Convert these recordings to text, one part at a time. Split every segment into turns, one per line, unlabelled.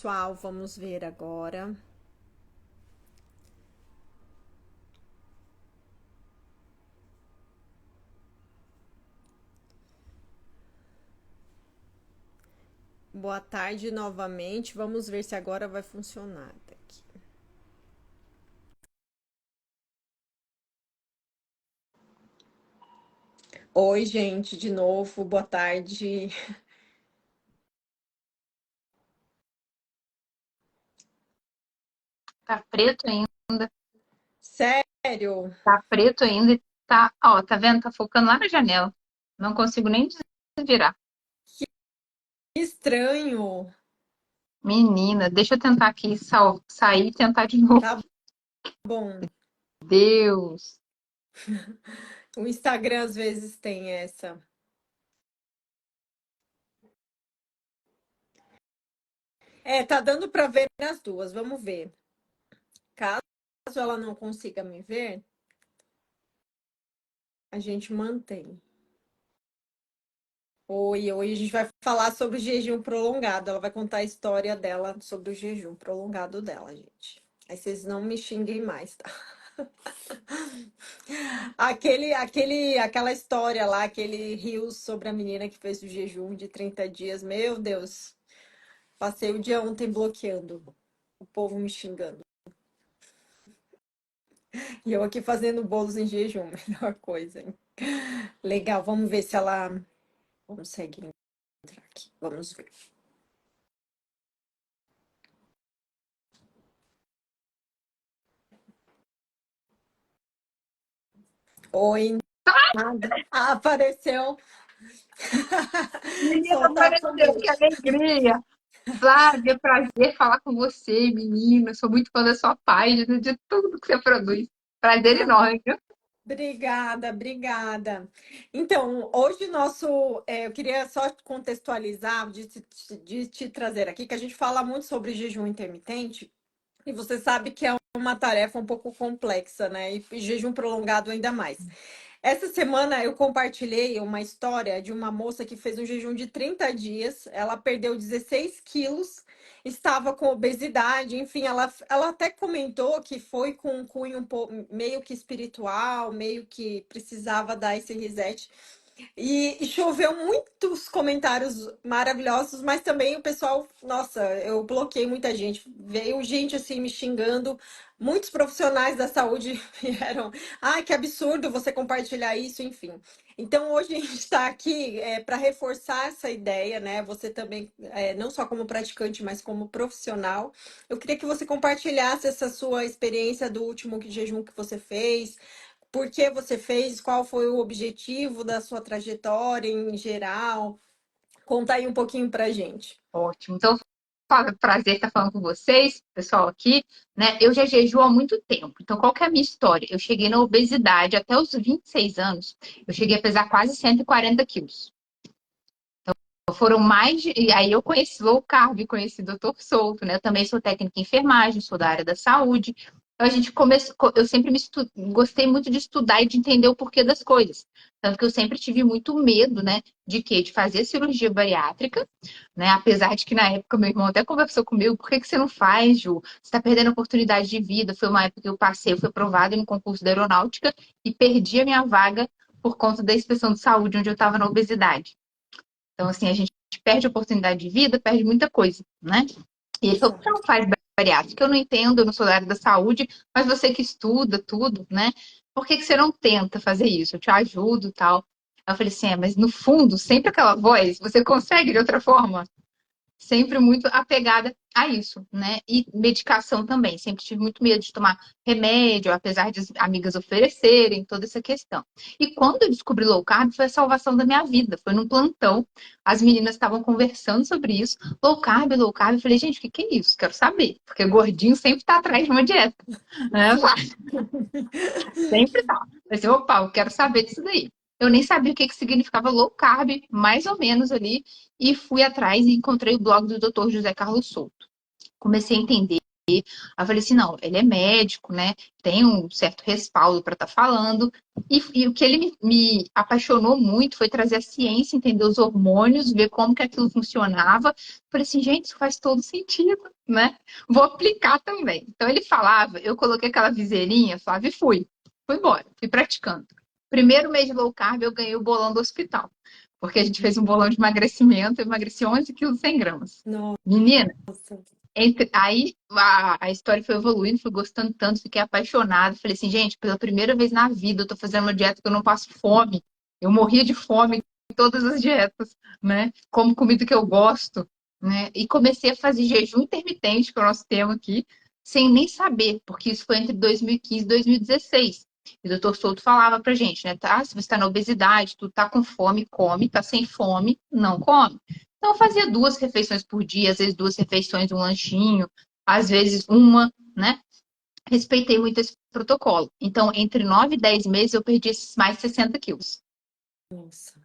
pessoal, vamos ver agora. Boa tarde novamente. Vamos ver se agora vai funcionar aqui. Oi, gente, de novo. Boa tarde.
Tá preto ainda,
Sério?
tá preto ainda e tá, ó, tá vendo? Tá focando lá na janela. Não consigo nem desvirar.
Que estranho.
Menina, deixa eu tentar aqui sair e tentar de novo.
Tá bom.
Deus.
O Instagram às vezes tem essa. É, tá dando para ver as duas. Vamos ver. Caso ela não consiga me ver, a gente mantém. Oi, hoje a gente vai falar sobre o jejum prolongado. Ela vai contar a história dela sobre o jejum prolongado dela, gente. Aí vocês não me xinguem mais, tá? Aquela história lá, aquele rios sobre a menina que fez o jejum de 30 dias. Meu Deus, passei o dia ontem bloqueando, o povo me xingando. E eu aqui fazendo bolos em jejum, melhor coisa, hein? Legal, vamos ver se ela consegue entrar aqui. Vamos ver. Oi, nada. Ah, apareceu.
Menina,
Soltar
apareceu, que
foguete.
alegria! Flávia, prazer falar com você, menina. Sou muito fã da sua página, de tudo que você produz. Prazer
Ah,
enorme, viu?
obrigada, obrigada. Então, hoje eu queria só contextualizar, de te trazer aqui, que a gente fala muito sobre jejum intermitente, e você sabe que é uma tarefa um pouco complexa, né? E jejum prolongado ainda mais. Essa semana eu compartilhei uma história de uma moça que fez um jejum de 30 dias. Ela perdeu 16 quilos, estava com obesidade, enfim, ela até comentou que foi com um cunho meio que espiritual, meio que precisava dar esse reset. E choveu muitos comentários maravilhosos, mas também o pessoal, nossa, eu bloqueei muita gente. Veio gente assim me xingando, muitos profissionais da saúde vieram. Ai, que absurdo você compartilhar isso, enfim. Então, hoje a gente está aqui para reforçar essa ideia, né? Você também, não só como praticante, mas como profissional. Eu queria que você compartilhasse essa sua experiência do último jejum que você fez, por que você fez, qual foi o objetivo da sua trajetória em geral. Conta aí um pouquinho pra gente.
Ótimo. Então, prazer estar falando com vocês, pessoal aqui, né? Eu já jejuo há muito tempo. Então, qual que é a minha história? Eu cheguei na obesidade até os 26 anos. Eu cheguei a pesar quase 140 quilos. Foram mais de... E aí eu conheci low carb, conheci Dr. Souto, né? Eu também sou técnica em enfermagem, sou da área da saúde. Então a gente começou, eu sempre gostei muito de estudar e de entender o porquê das coisas. Tanto que eu sempre tive muito medo, né, de quê? De fazer cirurgia bariátrica, né? Apesar de que na época meu irmão até conversou comigo, por que que você não faz, Ju? Você está perdendo a oportunidade de vida. Foi uma época que eu passei, eu fui aprovada no concurso da aeronáutica e perdi a minha vaga por conta da inspeção de saúde, onde eu estava na obesidade. Então, assim, a gente perde a oportunidade de vida, perde muita coisa, né? E ele falou, por que não
Exato.
faz bariátrica? Eu não entendo, eu não sou da área da saúde, mas você que estuda tudo, né? Por que que você não tenta fazer isso? Eu te ajudo e tal. Aí eu falei assim, mas no fundo, sempre aquela voz, você consegue de outra forma? Sempre muito apegada a isso, né? E medicação também. Sempre tive muito medo de tomar remédio, apesar de as amigas oferecerem toda essa questão. E quando eu descobri low carb, foi a salvação da minha vida. Foi num plantão, as meninas estavam conversando sobre isso. Low carb, low carb. Eu falei, gente, o que que é isso? Quero saber. Porque gordinho sempre tá atrás de uma dieta, né?
Sim.
Sempre tá. Eu falei, opa, eu quero saber disso daí. Eu nem sabia o que que significava low carb, mais ou menos ali, e fui atrás e encontrei o blog do Dr. José Carlos Souto. Comecei a entender, Aí eu falei assim, não, ele é médico, né? Tem um certo respaldo para estar falando. E o que ele me apaixonou muito foi trazer a ciência, entender os hormônios, ver como que aquilo funcionava. Falei assim, gente, isso faz todo sentido, né? Vou aplicar também. Então ele falava, eu coloquei aquela viseirinha, Flávia, e fui. Fui embora, fui praticando. Primeiro mês de low carb, eu ganhei o bolão do hospital. Porque a gente fez um bolão de emagrecimento, eu emagreci 11 quilos 100 gramas. Menina,
Nossa.
aí a história foi evoluindo, fui gostando tanto, fiquei apaixonada. Falei assim, gente, pela primeira vez na vida eu tô fazendo uma dieta que eu não passo fome. Eu morria de fome em todas as dietas, né? Como comida que eu gosto, né? E comecei a fazer jejum intermitente, que é o nosso tema aqui, sem nem saber, porque isso foi entre 2015 e 2016. E o doutor Souto falava pra gente, né? Tá, se você tá na obesidade, tu tá com fome, come, tá sem fome, não come. Então, eu fazia 2 refeições por dia, às vezes 2 refeições, um lanchinho, às vezes uma, né? Respeitei muito esse protocolo. Então, entre 9 e 10 meses, eu perdi mais de 60 quilos.
Nossa.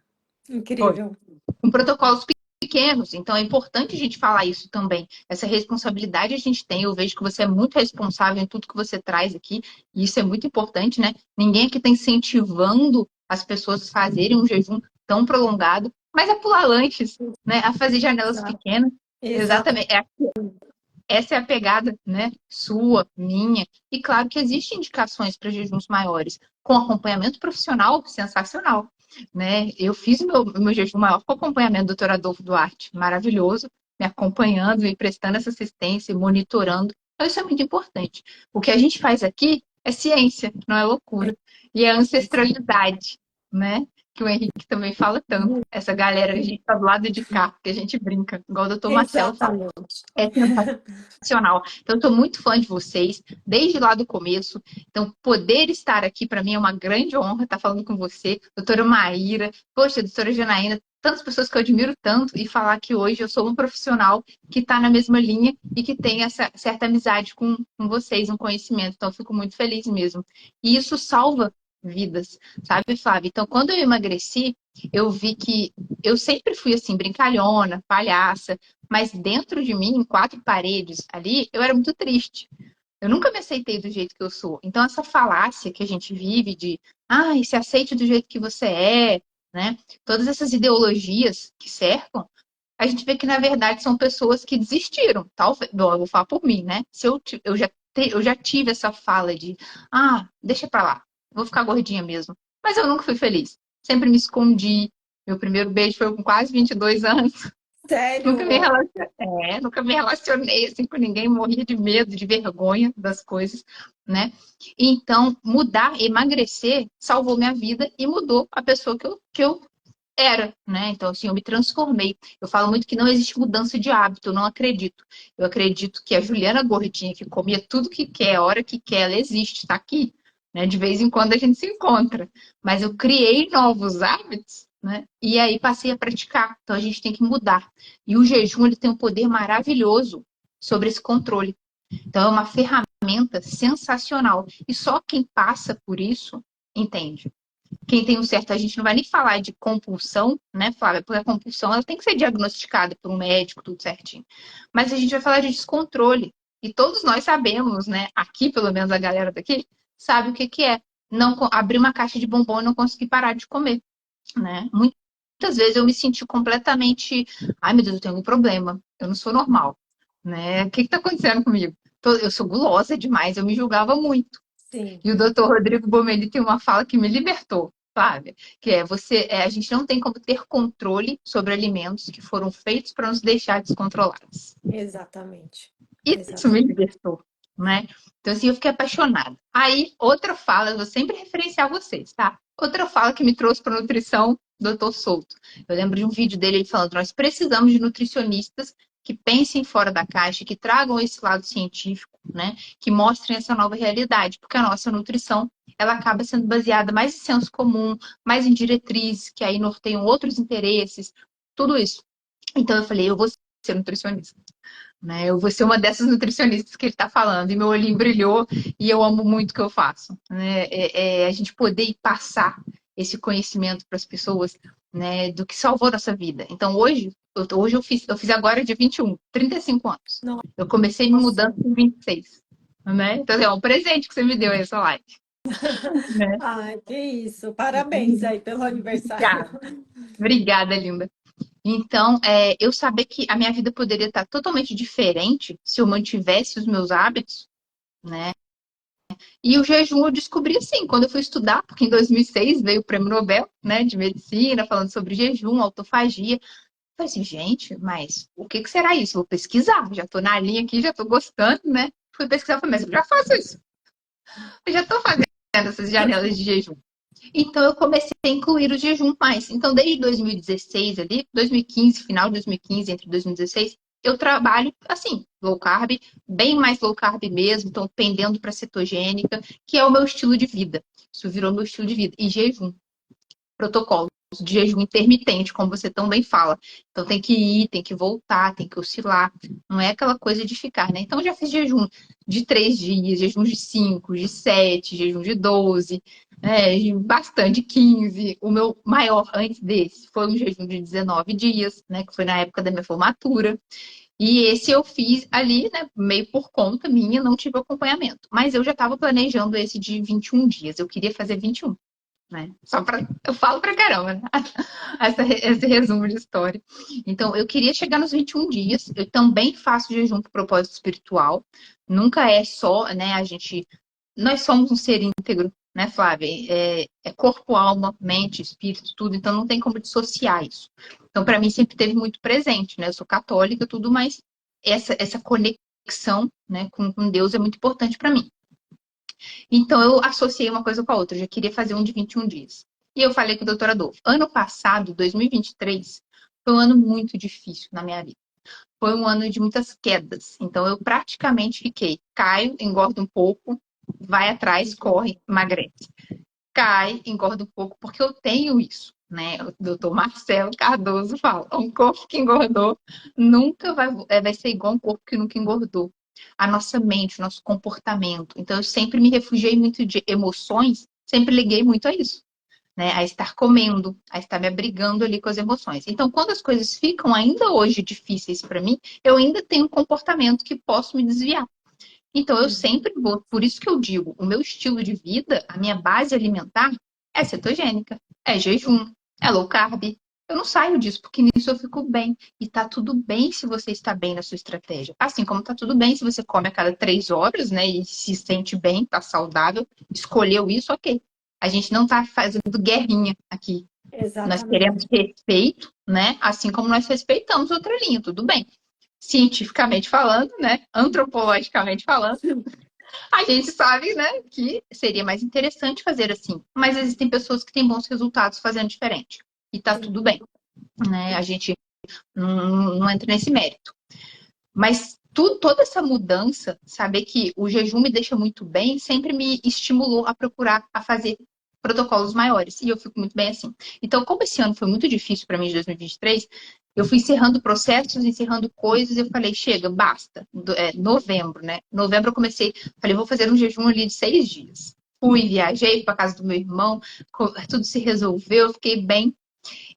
Foi.
Incrível.
Com protocolos pequenos. Então, é importante a gente falar isso também. Essa responsabilidade a gente tem. Eu vejo que você é muito responsável em tudo que você traz aqui. E isso é muito importante, né? Ninguém aqui está incentivando as pessoas a fazerem um jejum tão prolongado, mas a pular lanches, né? A fazer janelas
Exato.
pequenas.
Exatamente.
Exatamente. Essa é a pegada, né? Sua, minha. E claro que existem indicações para jejuns maiores, com acompanhamento profissional sensacional, né? Eu fiz o meu jejum maior com acompanhamento do doutor Adolfo Duarte, maravilhoso, me acompanhando, me prestando essa assistência, monitorando. Então, isso é muito importante. O que a gente faz aqui é ciência, não é loucura. E é ancestralidade, né? Que o Henrique também fala tanto. Essa galera, a gente tá do lado de cá, que a gente brinca, igual o doutor Marcelo fala.
Exatamente.
É sensacional. Então, eu estou muito fã de vocês, desde lá do começo. Então, poder estar aqui para mim é uma grande honra estar falando com você, doutora Maíra, poxa, doutora Janaína, tantas pessoas que eu admiro tanto, e falar que hoje eu sou um profissional que está na mesma linha e que tem essa certa amizade com vocês, um conhecimento. Então, eu fico muito feliz mesmo. E isso salva vidas, sabe, Flávia? Então, quando eu emagreci, eu vi que eu sempre fui assim, brincalhona, palhaça, mas dentro de mim, em 4 paredes ali, eu era muito triste. Eu nunca me aceitei do jeito que eu sou. Então, essa falácia que a gente vive de, se aceite do jeito que você é, né? Todas essas ideologias que cercam, a gente vê que, na verdade, são pessoas que desistiram. Talvez, bom, eu vou falar por mim, né? Se eu já tive essa fala de, deixa pra lá, vou ficar gordinha mesmo. Mas eu nunca fui feliz. Sempre me escondi. Meu primeiro beijo foi com quase 22 anos. Nunca me
Sério?
relacionei, nunca me relacionei assim com ninguém, morria de medo, de vergonha das coisas, né? Então, mudar, emagrecer, salvou minha vida e mudou a pessoa que eu era, né? Então, assim, eu me transformei. Eu falo muito que não existe mudança de hábito, eu não acredito. Eu acredito que a Juliana gordinha, que comia tudo que quer, a hora que quer, ela existe, está aqui, né? De vez em quando a gente se encontra. Mas eu criei novos hábitos, né? E aí passei a praticar. Então, a gente tem que mudar. E o jejum, ele tem um poder maravilhoso sobre esse controle. Então, é uma ferramenta sensacional. E só quem passa por isso entende. Quem tem um certo, a gente não vai nem falar de compulsão, né, Flávia? Porque a compulsão ela tem que ser diagnosticada por um médico, tudo certinho. Mas a gente vai falar de descontrole. E todos nós sabemos, né? Aqui, pelo menos a galera daqui, sabe o que que é. Não abrir uma caixa de bombom e não conseguir parar de comer, né? Muitas vezes eu me senti completamente, ai meu Deus, eu tenho algum problema, eu não sou normal, né? O que está acontecendo comigo? Eu sou gulosa demais, eu me julgava muito.
Sim,
E o doutor Rodrigo Bomeli tem uma fala que me libertou, Flávia, que é a gente não tem como ter controle sobre alimentos que foram feitos para nos deixar descontrolados.
exatamente.
Isso me
Exatamente.
libertou, né? Então, assim, eu fiquei apaixonada. Aí, outra fala, eu vou sempre referenciar vocês, tá? Outra fala que me trouxe para nutrição, doutor Souto. Eu lembro de um vídeo dele falando: nós precisamos de nutricionistas que pensem fora da caixa, que tragam esse lado científico, né? Que mostrem essa nova realidade, porque a nossa nutrição ela acaba sendo baseada mais em senso comum, mais em diretrizes, que aí norteiam outros interesses, tudo isso. Então eu falei, eu vou ser nutricionista, né? Eu vou ser uma dessas nutricionistas que ele está falando, e meu olhinho brilhou, e eu amo muito o que eu faço, né? A gente poder passar esse conhecimento para as pessoas, né, do que salvou nossa vida. Então, hoje eu fiz agora dia 21, 35 anos. Eu comecei me
Nossa.
mudando com 26, né? Então, é um presente que você me deu aí, essa live, né?
Ai, que isso. Parabéns aí pelo aniversário.
Obrigada. Obrigada, linda. Então, eu saber que a minha vida poderia estar totalmente diferente se eu mantivesse os meus hábitos, né? E o jejum eu descobri assim, quando eu fui estudar, porque em 2006 veio o Prêmio Nobel, né, de Medicina, falando sobre jejum, autofagia. Eu falei assim, gente, mas o que será isso? Vou pesquisar, já estou na linha aqui, já estou gostando, né? Fui pesquisar, falei, mas eu já faço isso. Eu já estou fazendo essas janelas de jejum. Então eu comecei a incluir o jejum mais. Então desde 2016 ali, 2015, final de 2015, entre 2016, eu trabalho assim, low carb, bem mais low carb mesmo, então pendendo para cetogênica, que é o meu estilo de vida. Isso virou meu estilo de vida. E jejum, protocolo de jejum intermitente, como você também fala. Então tem que ir, tem que voltar, tem que oscilar. Não é aquela coisa de ficar, né? Então eu já fiz jejum de 3 dias, jejum de 5, de 7, jejum de 12, bastante, de 15. O meu maior antes desse foi um jejum de 19 dias, né? Que foi na época da minha formatura. E esse eu fiz ali, né, meio por conta minha, não tive acompanhamento. Mas eu já estava planejando esse de 21 dias. Eu queria fazer 21, né? Só para eu falo pra caramba, né? Esse resumo de história. Então, eu queria chegar nos 21 dias. Eu também faço jejum por propósito espiritual. Nunca é só, né? Nós somos um ser íntegro, né, Flávia? É corpo, alma, mente, espírito, tudo. Então, não tem como dissociar isso. Então, para mim, sempre teve muito presente, né? Eu sou católica, tudo, mas essa conexão, né, com Deus é muito importante para mim. Então, eu associei uma coisa com a outra. Eu já queria fazer um de 21 dias. E eu falei com o doutor Adolfo. Ano passado, 2023, foi um ano muito difícil na minha vida. Foi um ano de muitas quedas. Então, eu praticamente fiquei. Caio, engordo um pouco, vai atrás, corre, emagrece. Cai, engorda um pouco, porque eu tenho isso, né? O doutor Marcelo Cardoso fala: um corpo que engordou nunca vai ser igual a um corpo que nunca engordou. A nossa mente, o nosso comportamento. Então, eu sempre me refugiei muito de emoções, sempre liguei muito a isso, né? A estar comendo, a estar me abrigando ali com as emoções. Então, quando as coisas ficam ainda hoje difíceis para mim, eu ainda tenho um comportamento que posso me desviar. Então, eu sempre vou, por isso que eu digo, o meu estilo de vida, a minha base alimentar é cetogênica, é jejum, é low carb. Eu não saio disso, porque nisso eu fico bem. E tá tudo bem se você está bem na sua estratégia. Assim como tá tudo bem se você come a cada 3 horas, né? E se sente bem, tá saudável, escolheu isso, ok. A gente não tá fazendo guerrinha aqui. Nós queremos
Exatamente.
respeito, né? Assim como nós respeitamos outra linha, tudo bem. Cientificamente falando, né? Antropologicamente falando, a gente sabe, né, que seria mais interessante fazer assim. Mas existem pessoas que têm bons resultados fazendo diferente. E tá
Sim.
tudo bem, né? A gente não entra nesse mérito. Mas toda essa mudança, saber que o jejum me deixa muito bem, sempre me estimulou a procurar a fazer protocolos maiores. E eu fico muito bem assim. Então, como esse ano foi muito difícil para mim de 2023, eu fui encerrando processos, encerrando coisas, eu falei, chega, basta. Novembro, né? Novembro eu comecei, falei, vou fazer um jejum ali de 6 dias. Fui, viajei para casa do meu irmão, tudo se resolveu, fiquei bem.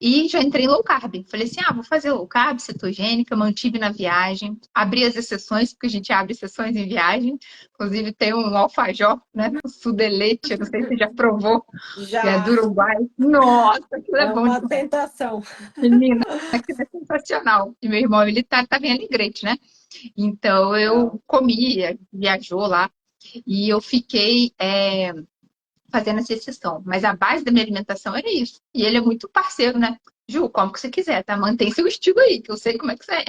E já entrei em low carb. Falei assim, vou fazer low carb, cetogênica, mantive na viagem, abri as exceções, porque a gente abre exceções em viagem. Inclusive tem um alfajor, né, no Sudelete, não sei se você já provou, que é do
Já
Uruguai. Nossa, aquilo é
é
bom
uma
demais.
tentação.
Menina, aquilo é sensacional. E meu irmão militar estava em Alegrete, né? Então eu
Legal.
comia, viajou lá, e eu fiquei fazendo essa exceção. Mas a base da minha alimentação era isso. E ele é muito parceiro, né? Ju, como que você quiser, tá? Mantém seu estilo aí, que eu sei como é que você é.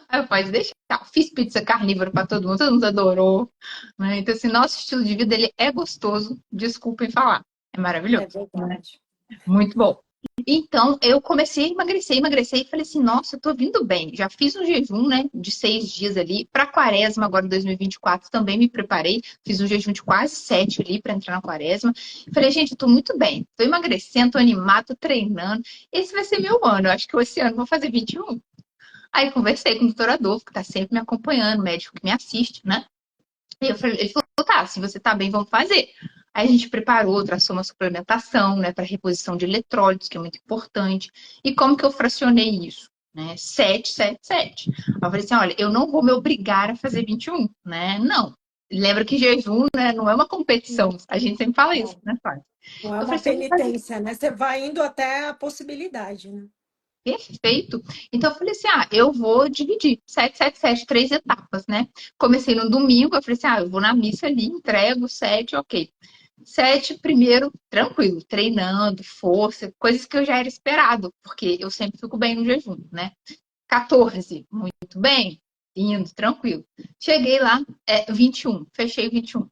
Aí eu pode deixar. Fiz pizza carnívora para todo mundo adorou. Né? Então, assim, nosso estilo de vida, ele é gostoso. Desculpem falar. É
É
maravilhoso, né?
verdade.
Muito bom. Então, eu comecei a emagrecer e falei assim, nossa, eu tô vindo bem. Já fiz um jejum, né, de 6 dias ali. Para quaresma, agora em 2024, também me preparei. Fiz um jejum de quase 7 ali para entrar na quaresma. Falei, gente, eu tô muito bem. Tô emagrecendo, tô animado, tô treinando. Esse vai ser meu ano. Eu acho que esse ano eu vou fazer 21. Aí conversei com o doutor Adolfo, que tá sempre me acompanhando, médico que me assiste, né? E ele falou, tá, se você tá bem, vamos fazer. Aí a gente preparou, traçou uma suplementação, né, para reposição de eletrólitos, que é muito importante. E como que eu fracionei isso? Né? 7, 7, 7. Eu falei assim, olha, eu não vou me obrigar a fazer 21, né? Não. Lembra que jejum, né, não é uma competição. A gente sempre fala isso,
Não,
né, Flávia?
não é
Eu falei
uma
assim, eu vou fazer
penitência, né? Você vai indo até a possibilidade, né?
perfeito. Então eu falei assim, eu vou dividir 7, 7, 7, 3 etapas, né? Comecei no domingo, eu falei assim, eu vou na missa ali, entrego 7, ok. 7, primeiro, tranquilo, treinando, força, coisas que eu já era esperado, porque eu sempre fico bem no jejum, né? 14, muito bem, indo, tranquilo. Cheguei lá, 21, fechei 21,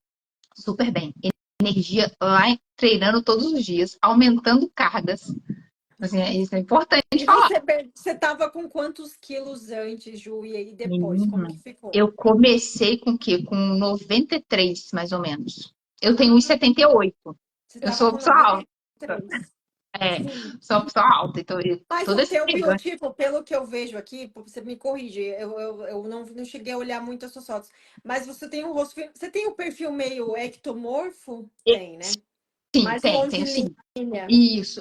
super bem. Energia lá, treinando todos os dias, aumentando cargas. Assim, isso é importante
E
falar.
você estava com quantos quilos antes, Ju, e aí depois? Como
Menina,
que ficou?
eu comecei com o quê? Com 93, mais ou menos. Eu tenho
Ah,
1,78.
você
Eu
estava
sou
com
pessoa
noventa
alta.
e três.
É,
Sim.
sou uma pessoa alta. Então,
Mas
toda
o
essa
teu
gigante.
biotipo, pelo que eu vejo aqui, você me corrige, eu não cheguei a olhar muito as suas fotos, mas você tem um rosto, você tem um perfil meio ectomorfo? Tem, né?
Sim,
Mais
tenho sim.
longilínea.
Isso.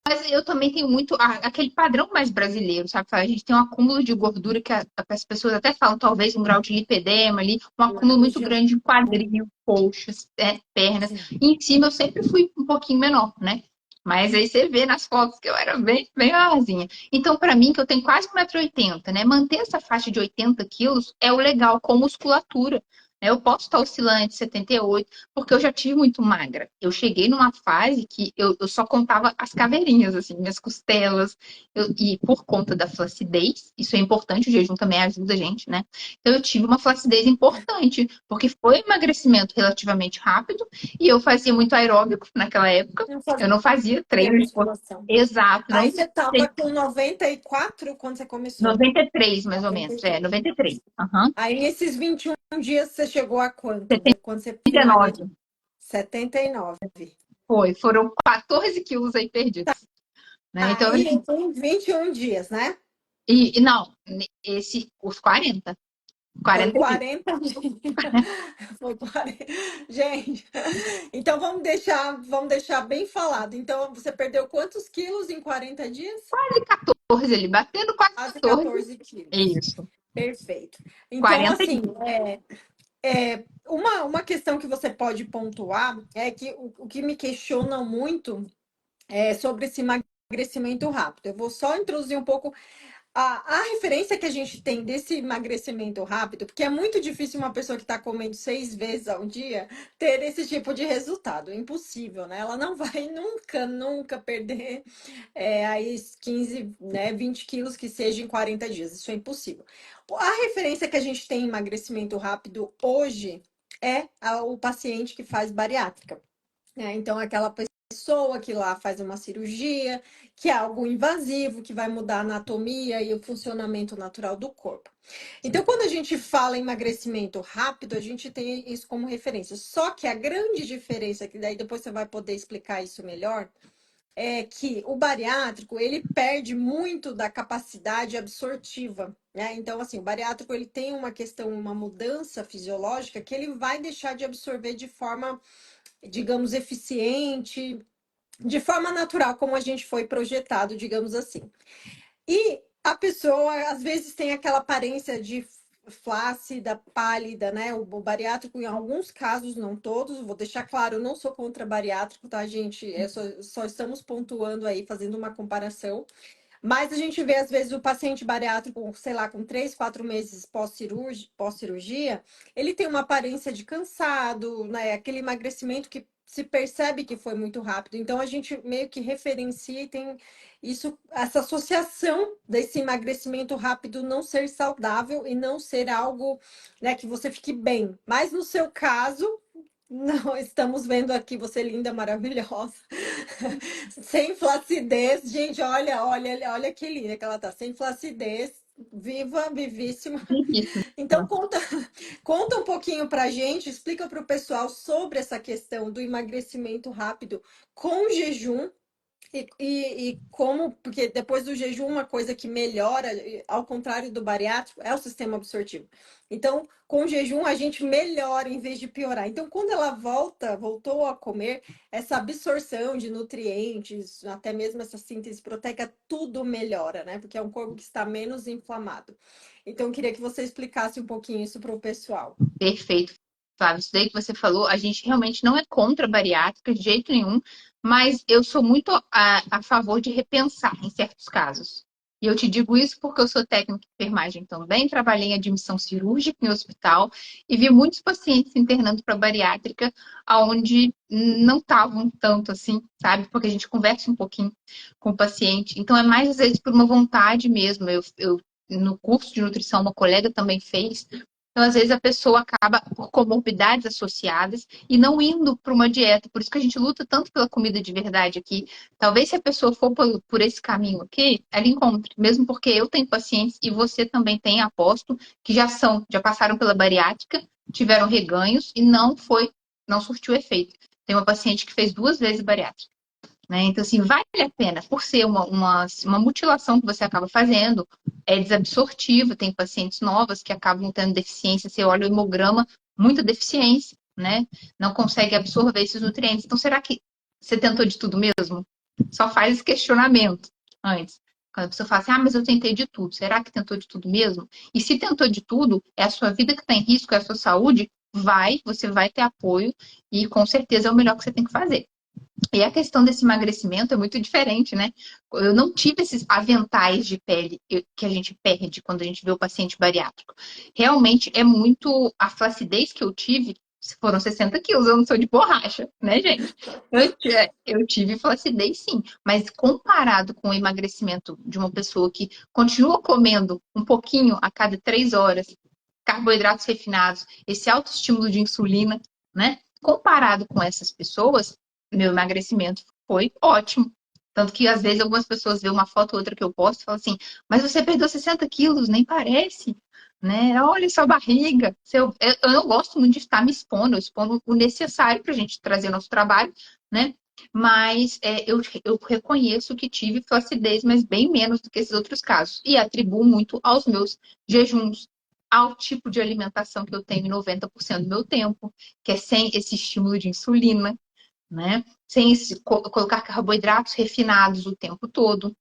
Mas eu também tenho muito aquele padrão mais brasileiro, sabe? A gente tem um acúmulo de gordura que as pessoas até falam, talvez um grau de lipedema ali, um
Na
acúmulo muito
região.
grande em quadril, coxas, pernas.
Sim.
E em cima eu sempre fui um pouquinho menor, né? Mas aí você vê nas fotos que eu era bem, bem maiorzinha. Então, para mim, que eu tenho quase 1,80 m, né? Manter essa faixa de 80 quilos é o legal com musculatura. Né? Eu posso estar oscilando entre 78, porque eu já tive muito magra. Eu cheguei numa fase que eu só contava as caveirinhas, assim, minhas costelas. E por conta da flacidez, isso é importante, o jejum também ajuda a gente, né? Então eu tive uma flacidez importante, porque foi um emagrecimento relativamente rápido e eu fazia muito aeróbico naquela época.
Não
Eu
fazia
não fazia treino de força
musculação.
exato,
Aí
não
você estava com 94 quando você começou.
93 mais ou menos,
93.
93. Uhum.
Aí nesses 21 dias você chegou a quanto? Quando você finalizou?
79.
79.
Foram 14 quilos aí perdidos. Né? Então,
Aí em 21 dias, né?
não, os 40.
Foi
40 quilos.
40. Foi 40. Gente, então vamos deixar bem falado. Então você perdeu quantos quilos em 40 dias?
Quase 14 ali, batendo quase
Quase
14.
14 quilos.
Isso.
Perfeito. Então,
40
assim,
dias.
uma questão que você pode pontuar é que o que me questiona muito é sobre esse emagrecimento rápido. Eu vou só introduzir um pouco a referência que a gente tem desse emagrecimento rápido, porque é muito difícil uma pessoa que está comendo 6 vezes ao dia ter esse tipo de resultado. É impossível, né? Ela não vai nunca, nunca perder aí 15, né, 20 quilos que seja em 40 dias. Isso é impossível. A referência que a gente tem em emagrecimento rápido hoje é o paciente que faz bariátrica. Então, aquela pessoa que lá faz uma cirurgia, que é algo invasivo, que vai mudar a anatomia e o funcionamento natural do corpo. Então, quando a gente fala em emagrecimento rápido, a gente tem isso como referência. Só que a grande diferença, que daí depois você vai poder explicar isso melhor, é que o bariátrico ele perde muito da capacidade absortiva, né? Então, assim, o bariátrico ele tem uma questão, uma mudança fisiológica que ele vai deixar de absorver de forma, digamos, eficiente, de forma natural, como a gente foi projetado, digamos assim. E a pessoa, às vezes, tem aquela aparência de flácida, pálida, né? O bariátrico, em alguns casos, não todos, vou deixar claro, eu não sou contra bariátrico, tá, gente? Só estamos pontuando aí, fazendo uma comparação. Mas a gente vê, às vezes, o paciente bariátrico, sei lá, com 3, 4 meses pós-cirurgia, ele tem uma aparência de cansado, né? Aquele emagrecimento que se percebe que foi muito rápido. Então, a gente meio que referencia e tem isso, essa associação desse emagrecimento rápido não ser saudável e não ser algo, né, que você fique bem. Mas no seu caso, não, estamos vendo aqui você linda, maravilhosa. Sem flacidez, gente, olha que linda que ela tá, sem flacidez, viva, vivíssima.
Isso.
Então conta um pouquinho pra gente, explica para o pessoal sobre essa questão do emagrecimento rápido com jejum E como, porque depois do jejum, uma coisa que melhora, ao contrário do bariátrico, é o sistema absortivo. Então, com o jejum, a gente melhora em vez de piorar. Então, quando ela voltou a comer, essa absorção de nutrientes, até mesmo essa síntese proteica, tudo melhora, né? Porque é um corpo que está menos inflamado. Então, eu queria que você explicasse um pouquinho isso para o pessoal.
Perfeito, Flávio. Isso daí que você falou, a gente realmente não é contra a bariátrica de jeito nenhum, mas eu sou muito a favor de repensar em certos casos. E eu te digo isso porque eu sou técnica de enfermagem também, trabalhei em admissão cirúrgica em hospital e vi muitos pacientes se internando para bariátrica, onde não estavam tanto assim, sabe? Porque a gente conversa um pouquinho com o paciente. Então, é mais às vezes por uma vontade mesmo. No curso de nutrição, uma colega também fez. Então, às vezes, a pessoa acaba por comorbidades associadas e não indo para uma dieta. Por isso que a gente luta tanto pela comida de verdade aqui. Talvez se a pessoa for por esse caminho aqui, ela encontre. Mesmo porque eu tenho pacientes e você também tem, aposto, que já passaram pela bariátrica, tiveram reganhos e não surtiu efeito. Tem uma paciente que fez 2 vezes bariátrica. Né? Então, assim, vale a pena, por ser uma mutilação que você acaba fazendo, é desabsortivo, tem pacientes novas que acabam tendo deficiência, você olha o hemograma, muita deficiência, né? Não consegue absorver esses nutrientes. Então, será que você tentou de tudo mesmo? Só faz esse questionamento antes. Quando a pessoa fala assim, mas eu tentei de tudo, será que tentou de tudo mesmo? E se tentou de tudo, é a sua vida que está em risco, é a sua saúde, você vai ter apoio e com certeza é o melhor que você tem que fazer. E a questão desse emagrecimento é muito diferente, né? Eu não tive esses aventais de pele que a gente perde quando a gente vê o paciente bariátrico. Realmente é muito a flacidez que eu tive. Foram 60 quilos, eu não sou de borracha, né, gente? Eu tive flacidez, sim, mas comparado com o emagrecimento de uma pessoa que continua comendo um pouquinho a cada 3 horas, carboidratos refinados, esse alto estímulo de insulina, né? Comparado com essas pessoas, meu emagrecimento foi ótimo. Tanto que às vezes algumas pessoas veem uma foto ou outra que eu posto e falam assim, mas você perdeu 60 quilos, nem parece. Né? Olha sua barriga. Eu não gosto muito de estar me expondo, eu expondo o necessário para a gente trazer o nosso trabalho, né? Mas eu reconheço que tive flacidez, mas bem menos do que esses outros casos. E atribuo muito aos meus jejuns, ao tipo de alimentação que eu tenho em 90% do meu tempo, que é sem esse estímulo de insulina, né? Sem colocar carboidratos refinados o tempo todo,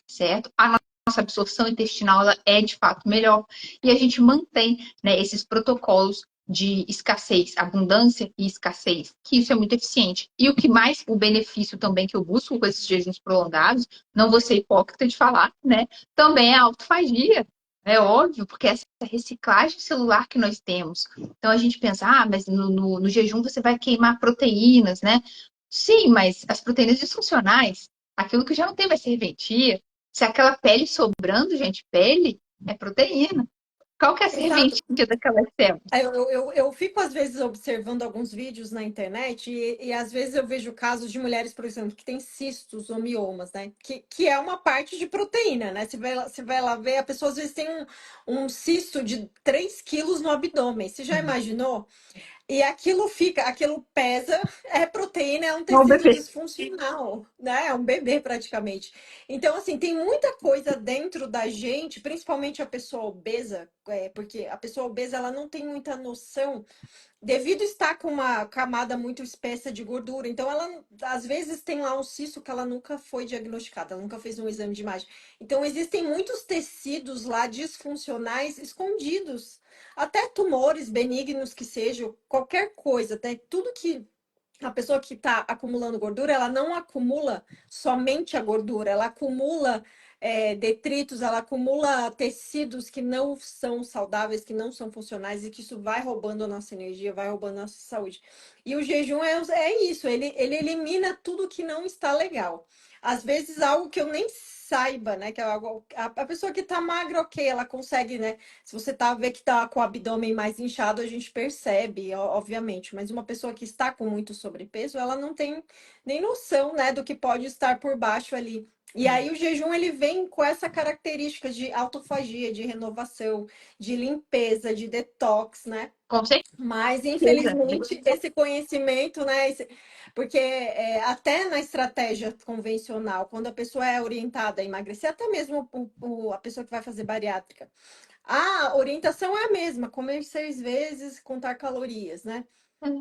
certo? A nossa absorção intestinal ela é de fato melhor e a gente mantém, né, esses protocolos de escassez, abundância e escassez, que isso é muito eficiente. E o que mais, o benefício também que eu busco com esses jejuns prolongados, não vou ser hipócrita de falar, né? Também é a autofagia. É óbvio, porque essa reciclagem celular que nós temos. Então a gente pensa, mas no jejum você vai queimar proteínas, né? Sim, mas as proteínas disfuncionais, aquilo que já não tem mais serventia, se aquela pele sobrando, gente, pele é proteína. Qual que é a
Exato.
serventia daquelas células?
Eu fico, às vezes, observando alguns vídeos na internet e às vezes eu vejo casos de mulheres, por exemplo, que têm cistos ou miomas, né? Que é uma parte de proteína, né? Você vai lá ver, a pessoa às vezes tem um cisto de 3 quilos no abdômen. Você já imaginou? E aquilo pesa, é proteína, é um
Não,
tecido
bebê.
disfuncional, né? É um bebê praticamente. Então, assim, tem muita coisa dentro da gente, principalmente a pessoa obesa, porque a pessoa obesa ela não tem muita noção devido a estar com uma camada muito espessa de gordura. Então, ela às vezes tem lá um cisto que ela nunca foi diagnosticada, ela nunca fez um exame de imagem. Então, existem muitos tecidos lá disfuncionais escondidos. Até tumores benignos que sejam, qualquer coisa, até tudo que a pessoa que está acumulando gordura, ela não acumula somente a gordura, ela acumula detritos, ela acumula tecidos que não são saudáveis, que não são funcionais e que isso vai roubando a nossa energia, vai roubando a nossa saúde. E o jejum é isso, ele elimina tudo que não está legal. Às vezes algo que eu nem saiba, né? Que é algo, a pessoa que tá magra, ok, ela consegue, né? Se você vê que tá com o abdômen mais inchado, a gente percebe, obviamente. Mas uma pessoa que está com muito sobrepeso, ela não tem nem noção, né, do que pode estar por baixo ali. E aí o jejum ele vem com essa característica de autofagia, de renovação, de limpeza, de detox, né?
Com
Mas,
certeza.
infelizmente, esse conhecimento, né? Porque até na estratégia convencional, quando a pessoa é orientada a emagrecer, até mesmo a pessoa que vai fazer bariátrica, a orientação é a mesma, comer 6 vezes, contar calorias, né?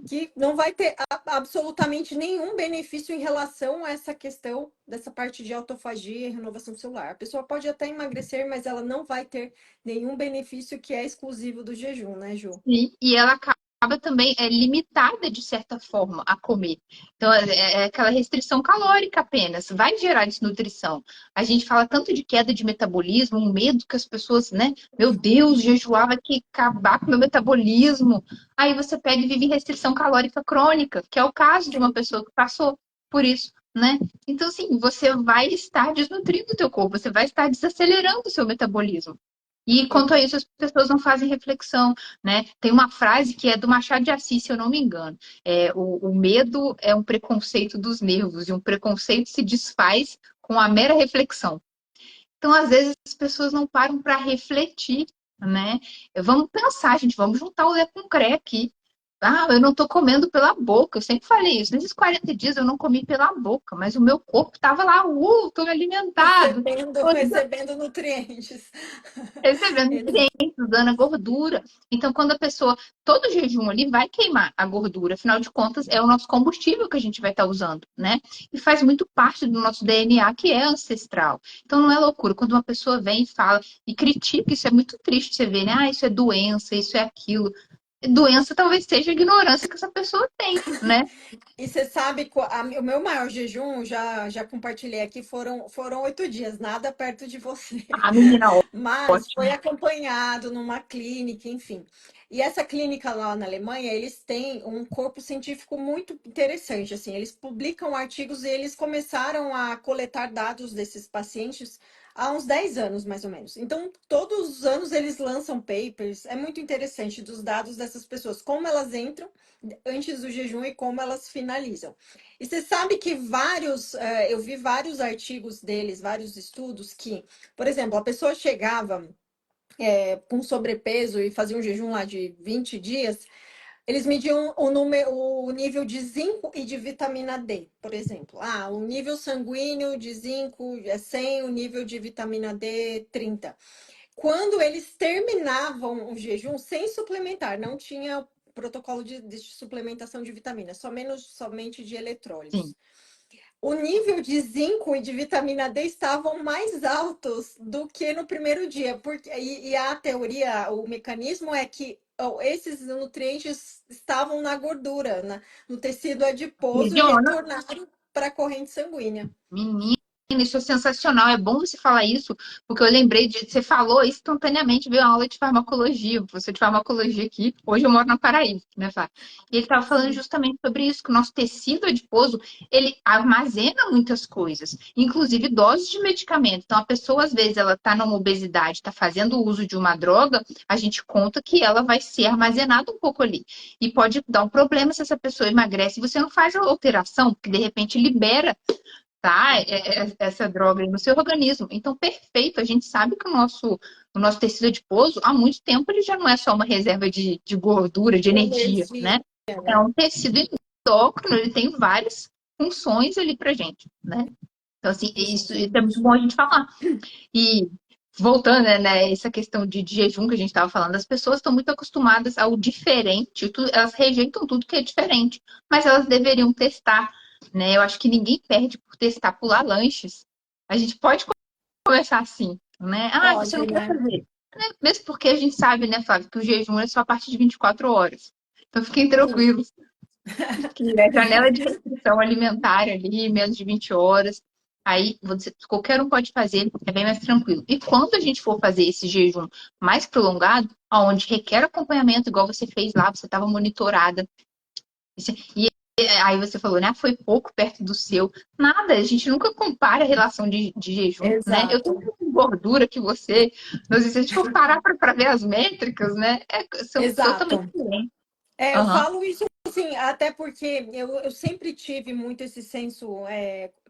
Que não vai ter absolutamente nenhum benefício em relação a essa questão dessa parte de autofagia e renovação celular. A pessoa pode até emagrecer, mas ela não vai ter nenhum benefício que é exclusivo do jejum, né, Ju?
Sim, e ela acaba também limitada, de certa forma, a comer. Então, é aquela restrição calórica apenas, vai gerar desnutrição. A gente fala tanto de queda de metabolismo, um medo que as pessoas, né? Meu Deus, jejuar vai que acabar com o meu metabolismo. Aí você pega e vive em restrição calórica crônica, que é o caso de uma
Sim.
pessoa que passou por isso, né? Então, assim, você vai estar desnutrindo o teu corpo, você vai estar desacelerando o seu metabolismo. E quanto a isso, as pessoas não fazem reflexão, né? Tem uma frase que é do Machado de Assis, se eu não me engano. O medo é um preconceito dos nervos, e um preconceito se desfaz com a mera reflexão. Então, às vezes, as pessoas não param para refletir, né? Vamos pensar, gente, vamos juntar o Lé com o Cré aqui. Ah, eu não estou comendo pela boca. Eu sempre falei isso. Nesses 40 dias eu não comi pela boca, mas o meu corpo estava lá, estou alimentado.
Recebendo nutrientes.
Recebendo
Exa-
nutrientes, usando a gordura. Então, quando a pessoa, todo jejum ali vai queimar a gordura, afinal de contas, é o nosso combustível que a gente vai estar usando, né? E faz muito parte do nosso DNA, que é ancestral. Então, não é loucura. Quando uma pessoa vem e fala e critica, isso é muito triste você ver, né? Ah, isso é doença, isso é aquilo. Doença talvez seja a ignorância que essa pessoa tem, né?
E você sabe, o meu maior jejum, já compartilhei aqui, foram 8 dias, nada perto de você.
A menina
Mas foi
ótima.
acompanhado numa clínica, enfim. E essa clínica lá na Alemanha, eles têm um corpo científico muito interessante, assim, eles publicam artigos e eles começaram a coletar dados desses pacientes há uns 10 anos, mais ou menos. Então, todos os anos eles lançam papers, é muito interessante dos dados dessas pessoas, como elas entram antes do jejum e como elas finalizam. E você sabe que eu vi vários artigos deles, vários estudos que, por exemplo, a pessoa chegava com sobrepeso e fazia um jejum lá de 20 dias, eles mediam o nível de zinco e de vitamina D, por exemplo. Ah, o nível sanguíneo de zinco é 100, o nível de vitamina D 30. Quando eles terminavam o jejum sem suplementar, não tinha protocolo de suplementação de vitamina, somente de
Sim.
eletrólitos. O nível de zinco e de vitamina D estavam mais altos do que no primeiro dia, e a teoria, o mecanismo é que esses nutrientes estavam na gordura, no tecido adiposo e
Mediona.
retornaram para a corrente sanguínea.
Menina, isso é sensacional. É bom você falar isso, porque eu lembrei de. Você falou instantaneamente, veio uma aula de farmacologia, professor de farmacologia aqui. Hoje eu moro na Paraíba, né, Fá? E ele estava falando
Sim.
justamente sobre isso, que o nosso tecido adiposo, ele armazena muitas coisas, inclusive doses de medicamento. Então, a pessoa, às vezes, ela está numa obesidade, está fazendo uso de uma droga, a gente conta que ela vai ser armazenada um pouco ali. E pode dar um problema se essa pessoa emagrece e você não faz a alteração, porque de repente libera, tá? Essa droga aí no seu organismo. Então, perfeito. A gente sabe que o nosso tecido adiposo, há muito tempo, ele já não é só uma reserva de gordura, de energia,
Energia,
né? É
né?
um tecido endócrino, ele tem várias funções ali pra gente, né? Então, assim, isso é muito bom a gente falar. E voltando, né, essa questão de jejum que a gente estava falando, as pessoas estão muito acostumadas ao diferente, elas rejeitam tudo que é diferente, mas elas deveriam testar, né? Eu acho que ninguém perde por testar pular lanches. A gente pode começar assim, né? Ah, você não
Pode,
quer
né?
fazer. Né? Mesmo porque a gente sabe, né, Flávio, que o jejum é só a partir de 24 horas. Então fiquem
Sim.
tranquilos, que a janela de restrição alimentar ali, menos de 20 horas. Aí qualquer um pode fazer, é bem mais tranquilo. E quando a gente for fazer esse jejum mais prolongado, onde requer acompanhamento, igual você fez lá, você estava monitorada. E aí você falou, né? Foi pouco perto do seu. Nada, a gente nunca compara a relação de jejum, né? Eu tenho
Exato.
mais gordura que você. Mas se a gente for parar para ver as métricas, né? São totalmente
Exato.
diferentes.
Eu
Aham.
falo isso assim, até porque eu sempre tive muito esse senso.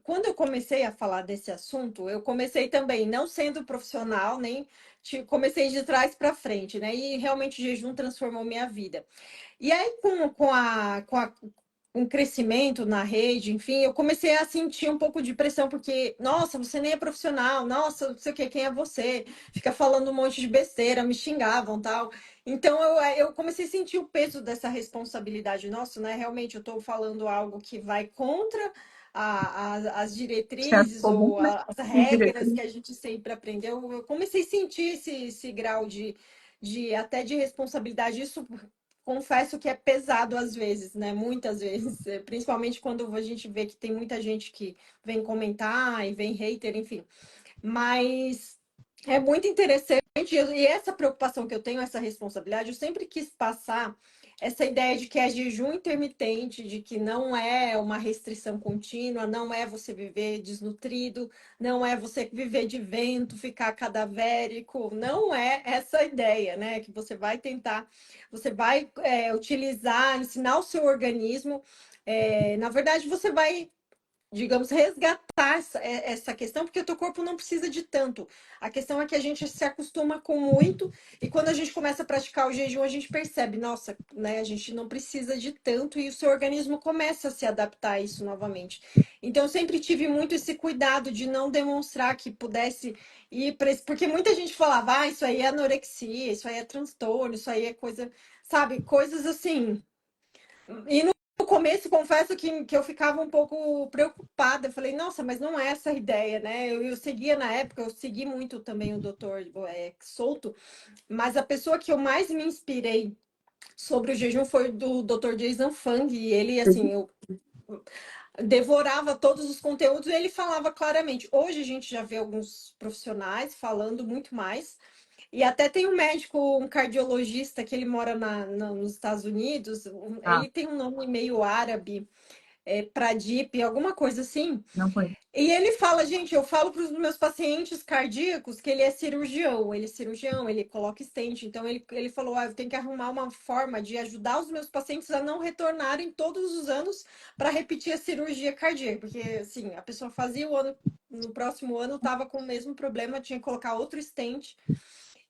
quando eu comecei a falar desse assunto, eu comecei também não sendo profissional, nem comecei de trás para frente, né? E realmente o jejum transformou minha vida. E aí, com um crescimento na rede, enfim, eu comecei a sentir um pouco de pressão, porque, nossa, você nem é profissional, nossa, não sei o que, quem é você? Fica falando um monte de besteira, me xingavam tal. Então, eu comecei a sentir o peso dessa responsabilidade. Nossa, né? Realmente, eu estou falando algo que vai contra as
Senso
diretrizes
comum,
ou
né?
as
E
regras que
diretriz.
a gente sempre aprendeu. Eu comecei a sentir esse grau até de responsabilidade. Isso confesso que é pesado às vezes, né? Muitas vezes, principalmente quando a gente vê que tem muita gente que vem comentar e vem hater, enfim. Mas é muito interessante e essa preocupação que eu tenho, essa responsabilidade, eu sempre quis passar essa ideia de que é jejum intermitente, de que não é uma restrição contínua, não é você viver desnutrido, não é você viver de vento, ficar cadavérico, não é essa ideia, né? Que você vai tentar, você vai utilizar, ensinar o seu organismo. Na verdade, você vai, digamos, resgatar essa questão, porque o teu corpo não precisa de tanto. A questão é que a gente se acostuma com muito, e quando a gente começa a praticar o jejum, a gente percebe, nossa, né, a gente não precisa de tanto, e o seu organismo começa a se adaptar a isso novamente. Então, eu sempre tive muito esse cuidado de não demonstrar que pudesse ir para esse. Porque muita gente falava, ah, isso aí é anorexia, isso aí é transtorno, isso aí é coisa, sabe, coisas assim. E no começo, confesso que eu ficava um pouco preocupada. Eu falei, nossa, mas não é essa a ideia, né? Eu seguia na época, eu segui muito também o doutor Souto, mas a pessoa que eu mais me inspirei sobre o jejum foi do doutor Jason Fung. E ele, assim, eu devorava todos os conteúdos e ele falava claramente. Hoje a gente já vê alguns profissionais falando muito mais. E até tem um médico, um cardiologista, que ele mora nos Estados Unidos.
Ah,
Ele tem um nome meio árabe, Pradip, alguma coisa assim.
não foi.
E ele fala, gente, eu falo para os meus pacientes cardíacos que ele é cirurgião. Ele é cirurgião, ele coloca stent. Então ele falou, eu tenho que arrumar uma forma de ajudar os meus pacientes a não retornarem todos os anos para repetir a cirurgia cardíaca. Porque, assim, a pessoa fazia o ano, no próximo ano estava com o mesmo problema, tinha que colocar outro stent.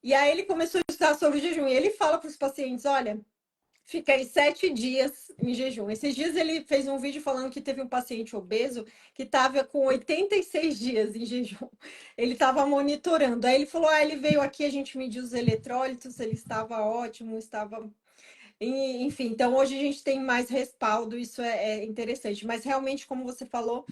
E aí ele começou a estudar sobre o jejum. E ele fala para os pacientes: olha, fiquei 7 dias em jejum. Esses dias ele fez um vídeo falando que teve um paciente obeso que estava com 86 dias em jejum. Ele estava monitorando. Aí ele falou: ah, ele veio aqui, a gente mediu os eletrólitos, ele estava ótimo, estava. Enfim, então hoje a gente tem mais respaldo, isso é interessante. Mas realmente, como você falou,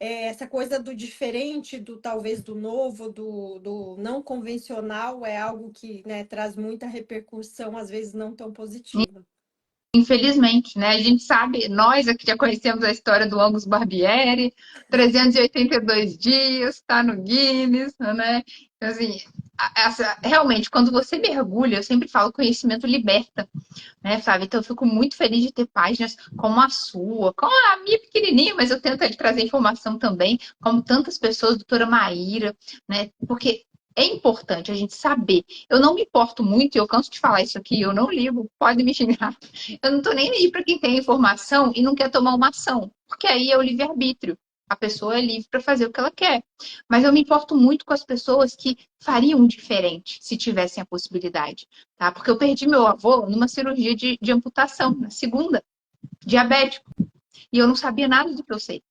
essa coisa do diferente, do talvez do novo, do não convencional, é algo que, né, traz muita repercussão, às vezes não tão positiva.
Infelizmente, né? A gente sabe, nós aqui já conhecemos a história do Angus Barbieri, 382 dias, está no Guinness, né? Então, assim, realmente, quando você mergulha, eu sempre falo, conhecimento liberta, né, Flávia? Então, eu fico muito feliz de ter páginas como a sua, como a minha pequenininha, mas eu tento ali trazer informação também, como tantas pessoas, doutora Maíra, né? Porque é importante a gente saber. Eu não me importo muito, e eu canso de falar isso aqui, eu não ligo, pode me xingar. Eu não estou nem aí para quem tem informação e não quer tomar uma ação, porque aí é o livre-arbítrio. A pessoa é livre para fazer o que ela quer. Mas eu me importo muito com as pessoas que fariam diferente se tivessem a possibilidade, tá? Porque eu perdi meu avô numa cirurgia de amputação, na segunda, diabético, e eu não sabia nada do que eu sei.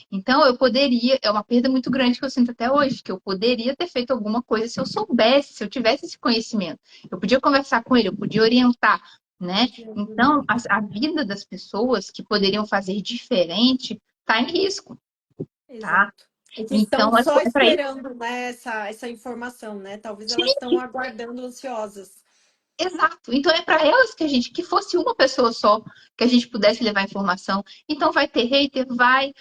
Então, eu poderia, é uma perda muito grande que eu sinto até hoje, que eu poderia ter feito alguma coisa se eu soubesse, se eu tivesse esse conhecimento. Eu podia conversar com ele, eu podia orientar, né? Então, a vida das pessoas que poderiam fazer diferente está em risco, tá?
Exato. E que estão
Então,
só
é para isso.
esperando, né, essa informação, né? Talvez elas
Sim,
estão aguardando ansiosas.
exato. Então é para elas que a gente, que fosse uma pessoa só, que a gente pudesse levar informação. Então vai ter hater, vai.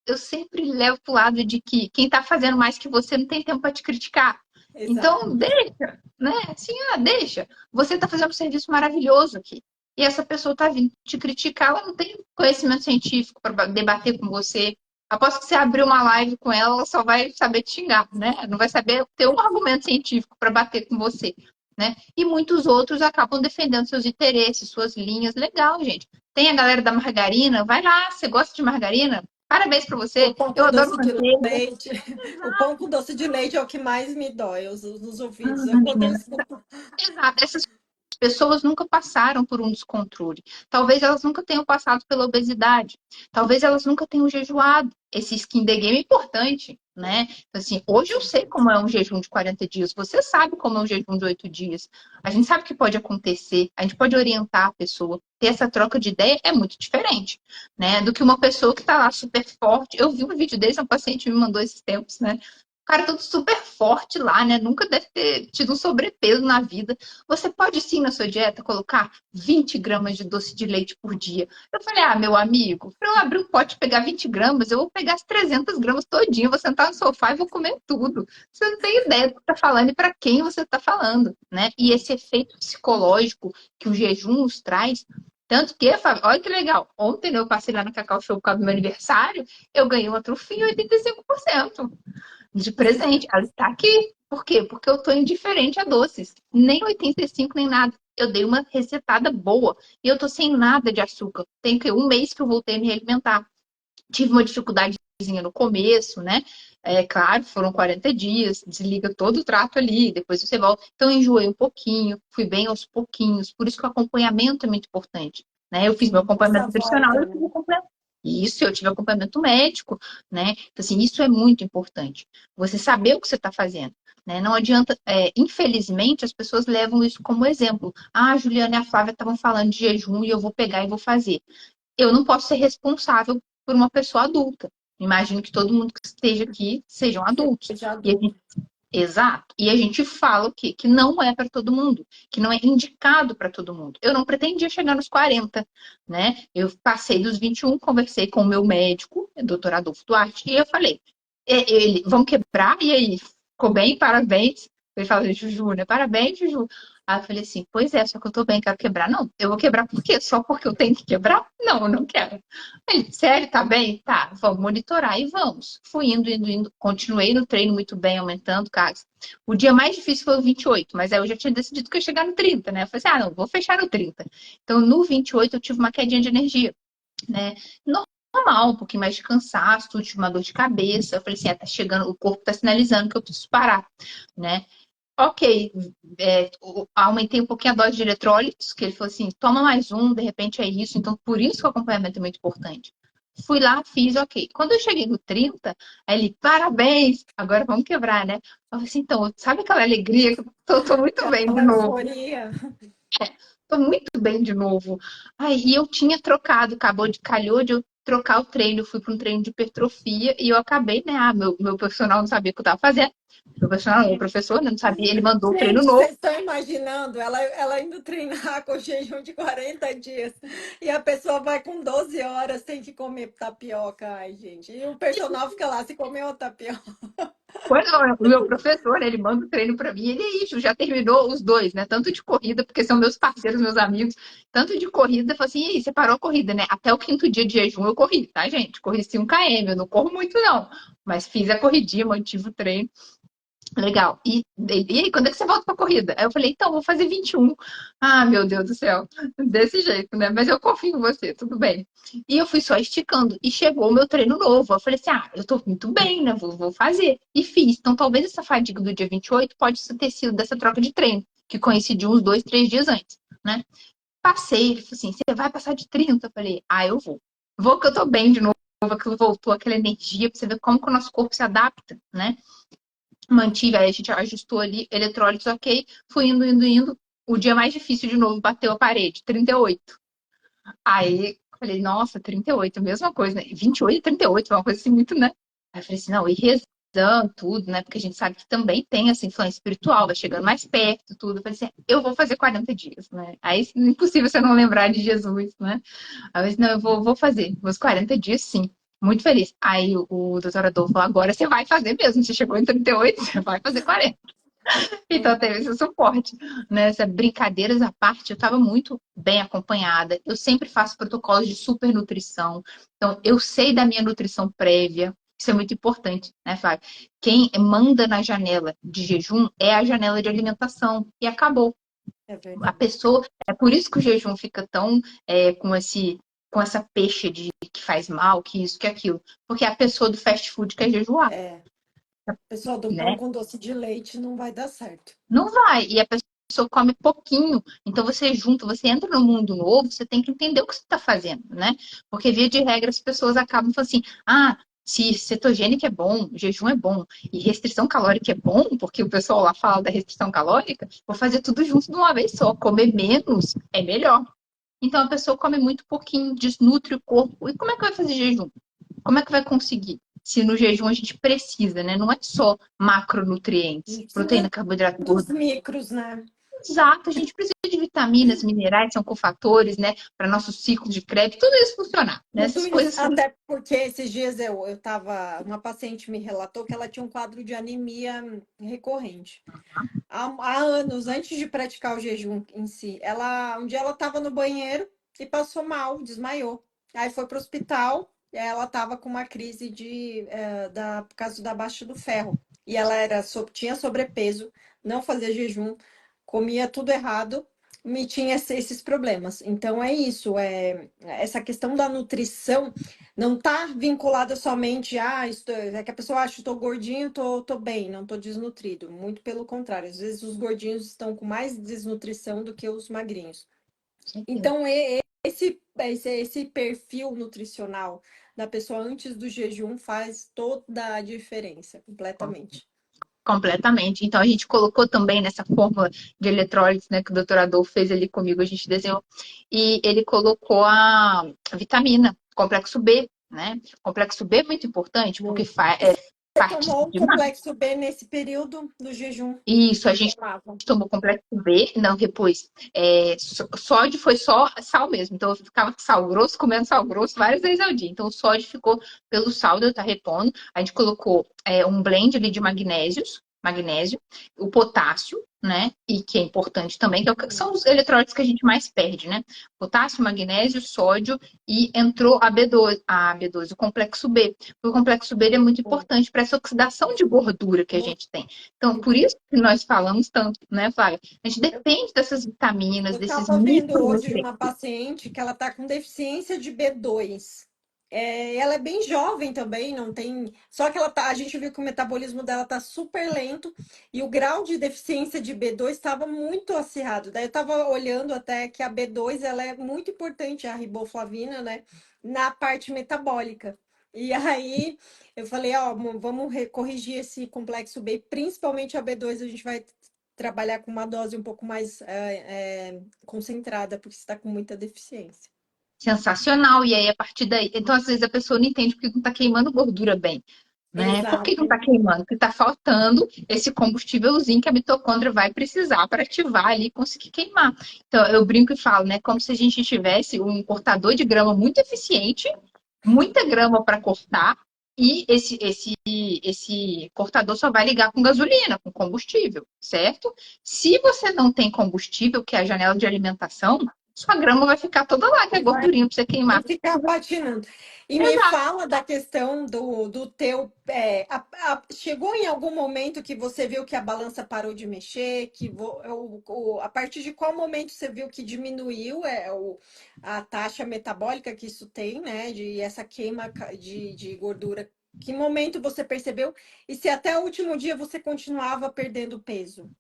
Eu sempre levo pro lado de que quem está fazendo mais que você não tem tempo para te criticar.
Exato.
Então deixa, né? Assim, deixa. Você está fazendo um serviço maravilhoso aqui. E essa pessoa está vindo te criticar, ela não tem conhecimento científico para debater com você. Após que você abrir uma live com ela, ela só vai saber te xingar, né? Não vai saber ter um argumento científico para bater com você, né? E muitos outros acabam defendendo seus interesses, suas linhas. Legal, gente. Tem a galera da margarina, vai lá, você gosta de margarina? Parabéns pra
O
você.
pão
Eu
com
adoro
doce de
manteiga.
leite. O pão com doce de leite é o que mais me dói nos ouvidos.
Ai,
Eu, quando eu
menina.
escuto.
Exato. Essas pessoas nunca passaram por um descontrole. Talvez elas nunca tenham passado pela obesidade. Talvez elas nunca tenham jejuado. Esse skin the game é importante, né? Então, assim, hoje eu sei como é um jejum de 40 dias. Você sabe como é um jejum de 8 dias. A gente sabe o que pode acontecer. A gente pode orientar a pessoa. Ter essa troca de ideia é muito diferente, né? Do que uma pessoa que está lá super forte. Eu vi um vídeo desse, um paciente me mandou esses tempos, né? O cara todo super forte lá, né? Nunca deve ter tido um sobrepeso na vida. Você pode sim na sua dieta colocar 20 gramas de doce de leite por dia. Eu falei, ah, meu amigo, para eu abrir um pote e pegar 20 gramas, eu vou pegar as 300 gramas todinho, vou sentar no sofá e vou comer tudo. Você não tem ideia do que está falando e para quem você está falando, né? E esse efeito psicológico que o jejum nos traz, tanto que, Fábio, olha que legal, ontem eu passei lá no Cacau Show por causa do meu aniversário, eu ganhei uma trufinha 85% de presente. Ela está aqui. Por quê? Porque eu estou indiferente a doces. Nem 85, nem nada. Eu dei uma recetada boa. E eu tô sem nada de açúcar. Tem que um mês que eu voltei a me alimentar. Tive uma dificuldadezinha no começo, né? É claro, foram 40 dias, desliga todo o trato ali, depois você volta. Então, enjoei um pouquinho, fui bem aos pouquinhos. Por isso que o acompanhamento é muito importante, né? Eu fiz meu
Sim,
acompanhamento
essa
nutricional,
volta,
eu tive
né?
acompanhamento. Isso, eu tive acompanhamento médico, né? Então, assim, isso é muito importante. Você saber o que você está fazendo, né? Não adianta, infelizmente, as pessoas levam isso como exemplo. Ah, a Juliana e a Flávia estavam falando de jejum e eu vou pegar e vou fazer. Eu não posso ser responsável por uma pessoa adulta. Imagino que todo mundo que esteja aqui sejam adultos.
Seja
E a
adulto.
gente, exato. E a gente fala o quê? Que não é para todo mundo, que não é indicado para todo mundo. Eu não pretendia chegar nos 40, né? Eu passei dos 21, conversei com o meu médico, o doutor Adolfo Duarte, e eu falei, vamos quebrar? E aí? Ficou bem? Parabéns. Ele falou, Juju, né? Parabéns, Juju. Aí eu falei assim, pois é, só que eu tô bem, quero quebrar. Não, eu vou quebrar por quê? Só porque eu tenho que quebrar? Não, eu não quero. Ele, sério, tá bem? Tá, vamos monitorar e vamos. Fui indo, indo, indo. Continuei no treino muito bem, aumentando cargas. O dia mais difícil foi o 28, mas aí eu já tinha decidido que eu ia chegar no 30, né? Eu falei assim, ah, não, vou fechar no 30. Então, no 28, eu tive uma quedinha de energia, né? Normal, um pouquinho mais de cansaço, tive uma dor de cabeça. Eu falei assim, tá chegando, o corpo tá sinalizando que eu preciso parar, né? Ok, aumentei um pouquinho a dose de eletrólitos, que ele falou assim, toma mais um, de repente é isso. Então, por isso que o acompanhamento é muito importante. Fui lá, fiz, ok. Quando eu cheguei no 30, aí ele, parabéns, agora vamos quebrar, né? Eu falei assim, então, sabe aquela alegria que eu tô muito bem de
Aquela
novo?
euforia.
Tô muito bem de novo. Aí eu tinha trocado, calhou de eu trocar o treino, eu fui para um treino de hipertrofia e eu acabei, né? Ah, meu profissional não sabia o que eu estava fazendo. Meu profissional, meu professor, né, não sabia, ele mandou o treino
Gente,
novo.
vocês estão imaginando ela indo treinar com jejum de 40 dias e a pessoa vai com 12 horas, tem que comer tapioca. Ai, gente. E o personal fica lá, se comeu tapioca.
Quando o meu professor, né, ele manda o treino para mim, ele é isso, já terminou os dois, né? Tanto de corrida, porque são meus parceiros, meus amigos, tanto de corrida, falou assim, e aí, você parou a corrida, né? Até o quinto dia de jejum eu corri, tá, gente? Corri 5 km, eu não corro muito, não. Mas fiz a corridinha, mantive o treino. Legal. E aí, quando é que você volta pra corrida? Aí eu falei, então, vou fazer 21. Ah, meu Deus do céu. Desse jeito, né? Mas eu confio em você, tudo bem. E eu fui só esticando. E chegou o meu treino novo. Eu falei assim, ah, eu tô muito bem, né? Vou fazer. E fiz. Então, talvez essa fadiga do dia 28 pode ter sido dessa troca de treino, que coincidiu uns 2, 3 dias antes, né? Passei. Ele falou assim, você vai passar de 30? Eu falei, ah, eu vou. Vou que eu tô bem de novo. Aquilo voltou, aquela energia, pra você ver como que o nosso corpo se adapta, né? Mantive, aí a gente ajustou ali, eletrólitos, ok. Fui indo, indo, indo. O dia mais difícil de novo bateu a parede, 38. Aí falei, nossa, 38, mesma coisa, né? 28 e 38, uma coisa assim muito, né? Aí eu falei assim, não, e rezando, tudo, né? Porque a gente sabe que também tem essa influência espiritual, vai chegando mais perto, tudo. Eu falei assim, eu vou fazer 40 dias, né? Aí é impossível você não lembrar de Jesus, né? Aí eu disse, não, eu vou fazer. Meus 40 dias, sim. Muito feliz. Aí o doutor Adolfo falou, agora você vai fazer mesmo. Você chegou em 38, você vai fazer 40. Então teve esse suporte. Né? Essa brincadeiras à parte, eu estava muito bem acompanhada. Eu sempre faço protocolos de supernutrição. Então, eu sei da minha nutrição prévia. Isso é muito importante, né, Flávia? Quem manda na janela de jejum é a janela de alimentação. E acabou.
É
A
verdade.
pessoa. É por isso que o jejum fica tão com esse com essa pecha de que faz mal, que isso, que aquilo. Porque é a pessoa do fast food quer jejuar,
É, pessoal do pão
né?
com doce de leite não vai dar certo.
Não vai. E a pessoa come pouquinho. Então você junta, você entra no mundo novo, você tem que entender o que você está fazendo, né? Porque, via de regra, as pessoas acabam falando assim: ah, se cetogênica é bom, jejum é bom, e restrição calórica é bom, porque o pessoal lá fala da restrição calórica, vou fazer tudo junto de uma vez só. Comer menos é melhor. Então a pessoa come muito pouquinho, desnutre o corpo. E como é que vai fazer jejum? Como é que vai conseguir? Se no jejum a gente precisa, né? Não é só macronutrientes, proteína,
Precisa
carboidrato,
dos
gordura.
micros, né?
Exato, a gente precisa de vitaminas, minerais, são cofatores, né? Para nosso ciclo de crédito, tudo isso funcionar, né?
Tudo
Essas
isso,
coisas são.
até porque esses dias eu tava, uma paciente me relatou que ela tinha um quadro de anemia recorrente. Há anos, antes de praticar o jejum em si, um dia ela estava no banheiro e passou mal, desmaiou. Aí foi para o hospital, e aí ela estava com uma crise por causa da baixa do ferro. E ela tinha sobrepeso, não fazia jejum, comia tudo errado, e tinha esses problemas. Então é isso, essa questão da nutrição não está vinculada somente é que a pessoa acha, estou gordinho, tô bem, não estou desnutrido. Muito pelo contrário, às vezes os gordinhos estão com mais desnutrição do que os magrinhos. Então, esse perfil nutricional da pessoa antes do jejum faz toda a diferença, completamente.
Completamente. Então, a gente colocou também nessa fórmula de eletrólise, né, que o doutor Adolfo fez ali comigo, a gente desenhou, e ele colocou a vitamina, complexo B, né? Complexo B é muito importante, porque
Muito. E você
participa
tomou o
demais.
complexo B nesse período do jejum
Isso,
que
a gente
tomava?
tomou complexo B, não, depois. Sódio foi só sal mesmo. Então eu ficava com sal grosso, comendo sal grosso várias vezes ao dia. Então o sódio ficou pelo sal de eu estar repondo. A gente colocou um blend ali de magnésio, o potássio, né? E que é importante também, são os eletrólitos que a gente mais perde, né? Potássio, magnésio, sódio e entrou a B12, o complexo B. O complexo B ele é muito importante para essa oxidação de gordura que a gente tem. Então, por isso que nós falamos tanto, né, Flávia? A gente depende dessas vitaminas,
Eu
desses
estava vendo hoje
micronutrientes.
uma paciente que ela está com deficiência de B2. Ela é bem jovem também, não tem. Só que a gente viu que o metabolismo dela está super lento e o grau de deficiência de B2 estava muito acirrado. Daí eu estava olhando até que a B2 ela é muito importante, a riboflavina, né, na parte metabólica. E aí eu falei, ó, vamos corrigir esse complexo B, principalmente a B2, a gente vai trabalhar com uma dose um pouco mais concentrada, porque você está com muita deficiência.
Sensacional. E aí, a partir daí. Então, às vezes, a pessoa não entende porque não está queimando gordura bem. Né? Por que não está
Exato.
queimando? Porque está faltando esse combustívelzinho que a mitocôndria vai precisar para ativar ali e conseguir queimar. Então, eu brinco e falo, né? Como se a gente tivesse um cortador de grama muito eficiente, muita grama para cortar, e esse cortador só vai ligar com gasolina, com combustível, certo? Se você não tem combustível, que é a janela de alimentação, sua grama vai ficar toda lá, que é
Vai
gordurinha para você queimar.
ficar patinando. E me
Exato.
fala da questão do teu. Chegou em algum momento que você viu que a balança parou de mexer, a partir de qual momento você viu que diminuiu a taxa metabólica que isso tem, né? De essa queima de gordura. Que momento você percebeu? E se até o último dia você continuava perdendo peso?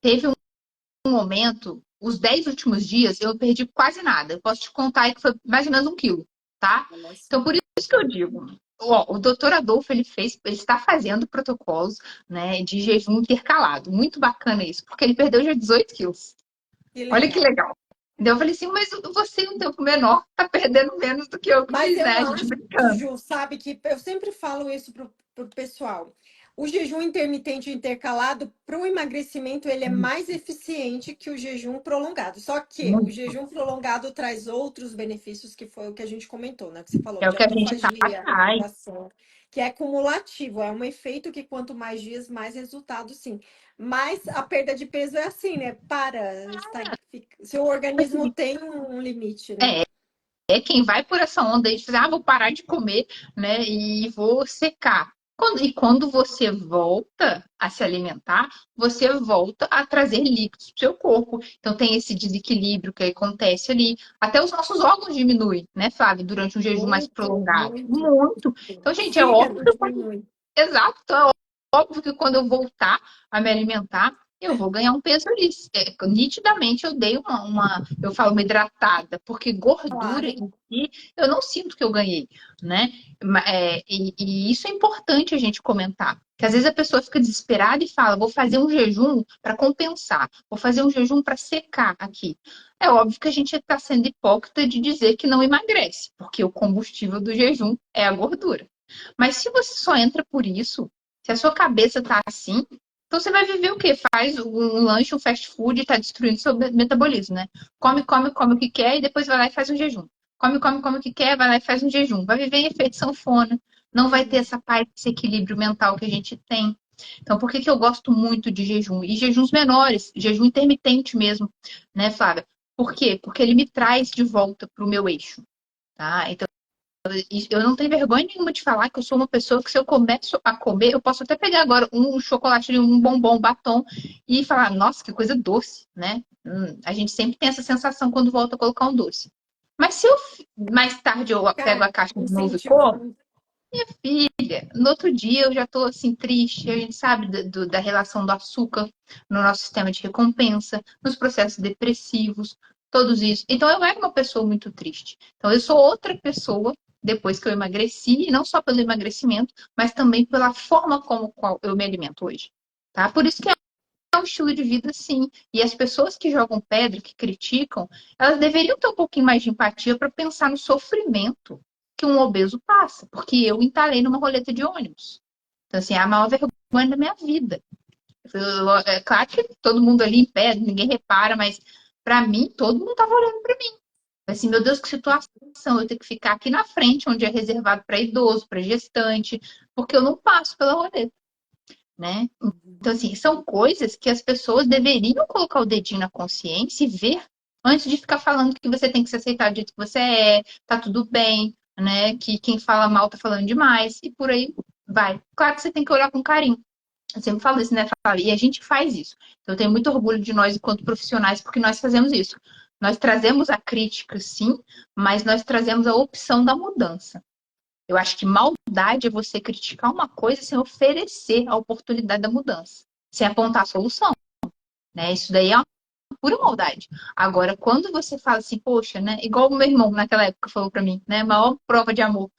Teve um momento, os 10 últimos dias, eu perdi quase nada. Eu posso te contar aí que foi mais ou menos 1 quilo, tá?
Olha só.
Então, por isso que eu digo, ó, o doutor Adolfo, ele está fazendo protocolos, né, de jejum intercalado. Muito bacana isso, porque ele perdeu já 18 quilos.
Que
Olha que
legal.
legal. Então, eu falei assim, mas você, um tempo menor, tá perdendo menos do que eu que
Mas
fiz, né?
eu
A gente
acho,
brincando.
Ju, sabe que eu sempre falo isso pro pessoal. O jejum intermitente intercalado para o emagrecimento ele é mais eficiente que o jejum prolongado. Só que o
Muito.
jejum prolongado traz outros benefícios que foi o que a gente comentou, né? Que você falou
É o
de
que a gente tá
autofagia,
atrás.
alimentação, que é cumulativo, é um efeito que quanto mais dias, mais resultado, sim. Mas a perda de peso é assim, né? Seu organismo tem um limite, né?
É quem vai por essa onda aí de fazer, vou parar de comer, né? E vou secar. Quando você volta a se alimentar, você volta a trazer líquidos para o seu corpo. Então tem esse desequilíbrio que acontece ali. Até os nossos órgãos diminuem, né, Flávia, durante um jejum mais
Muito,
prolongado.
muito.
Muito. Então, gente, é óbvio
Fígado
que
diminui.
exato. Então, é óbvio que quando eu voltar a me alimentar, eu vou ganhar um peso ali. Nitidamente eu dei eu falo uma hidratada, porque gordura
Claro.
em si, eu não sinto que eu ganhei, né? E isso é importante a gente comentar. Que às vezes a pessoa fica desesperada e fala, vou fazer um jejum para compensar, vou fazer um jejum para secar aqui. É óbvio que a gente está sendo hipócrita de dizer que não emagrece, porque o combustível do jejum é a gordura. Mas se você só entra por isso, se a sua cabeça tá assim, então você vai viver o quê? Faz um lanche, um fast food e tá destruindo seu metabolismo, né? Come, come, come o que quer e depois vai lá e faz um jejum. Come, come, come o que quer, vai lá e faz um jejum. Vai viver em efeito sanfona. Não vai ter essa paz, esse equilíbrio mental que a gente tem. Então, por que que eu gosto muito de jejum? E jejuns menores, jejum intermitente mesmo, né, Flávia? Por quê? Porque ele me traz de volta para o meu eixo, tá? Então, eu não tenho vergonha nenhuma de falar que eu sou uma pessoa que se eu começo a comer, eu posso até pegar agora um chocolate, um bombom, um batom e falar, nossa, que coisa doce, né? A gente sempre tem essa sensação quando volta a colocar um doce. Mas se eu mais tarde eu pego
Ficar
a caixa de novo e como,
incentivando.
filha, no outro dia eu já tô assim triste, a gente sabe da relação do açúcar no nosso sistema de recompensa, nos processos depressivos, todos isso. Então eu era uma pessoa muito triste. Então eu sou outra pessoa depois que eu emagreci, e não só pelo emagrecimento, mas também pela forma como qual eu me alimento hoje. Tá? Por isso que é um estilo de vida, sim. E as pessoas que jogam pedra, que criticam, elas deveriam ter um pouquinho mais de empatia para pensar no sofrimento que um obeso passa. Porque eu entalei numa roleta de ônibus. Então, assim, é a maior vergonha da minha vida. É claro que todo mundo ali em pé, ninguém repara, mas para mim, todo mundo estava olhando para mim. Assim, meu Deus, que situação. Eu tenho que ficar aqui na frente, onde é reservado para idoso, para gestante, porque eu não passo pela roleta, né? Então, assim, são coisas que as pessoas deveriam colocar o dedinho na consciência e ver antes de ficar falando que você tem que se aceitar do jeito que você é, tá tudo bem, né? Que quem fala mal tá falando demais e por aí vai. Claro que você tem que olhar com carinho. Eu sempre falo isso, né, Fala? E a gente faz isso. Então, eu tenho muito orgulho de nós enquanto profissionais, porque nós fazemos isso. Nós trazemos a crítica, sim, mas nós trazemos a opção da mudança. Eu acho que maldade é você criticar uma coisa sem oferecer a oportunidade da mudança, sem apontar a solução, né? Isso daí é uma pura maldade. Agora, quando você fala assim, poxa, né? Igual o meu irmão naquela época falou pra mim, né? Maior prova de amor.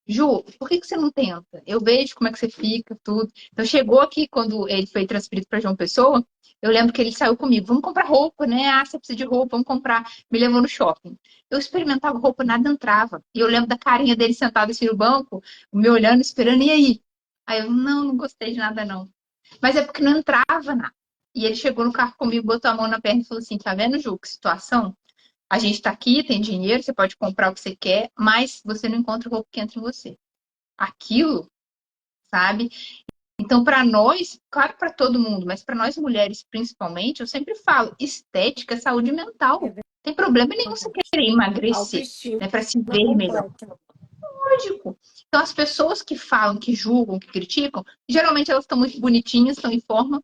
Ju, por que que você não tenta? Eu vejo como é que você fica, tudo. Então, chegou aqui, quando ele foi transferido para João Pessoa, eu lembro que ele saiu comigo. Vamos comprar roupa, né? Ah, você precisa de roupa, vamos comprar. Me levou no shopping. Eu experimentava roupa, nada entrava. E eu lembro da carinha dele sentado assim no banco, me olhando, esperando, e aí? Aí eu, não gostei de nada, não. Mas é porque não entrava nada. E ele chegou no carro comigo, botou a mão na perna e falou assim: tá vendo, Ju, que situação? A gente está aqui, tem dinheiro, você pode comprar o que você quer, mas você não encontra o roupa que entra em você. Aquilo, sabe? Então, para nós, claro, para todo mundo, mas para nós mulheres principalmente, eu sempre falo: estética é saúde mental.
É
Não tem problema nenhum você
verdade.
querer emagrecer,
Autoestima
né, para se ver melhor.
completa.
Lógico. Então, as pessoas que falam, que julgam, que criticam, geralmente elas estão muito bonitinhas, estão em forma,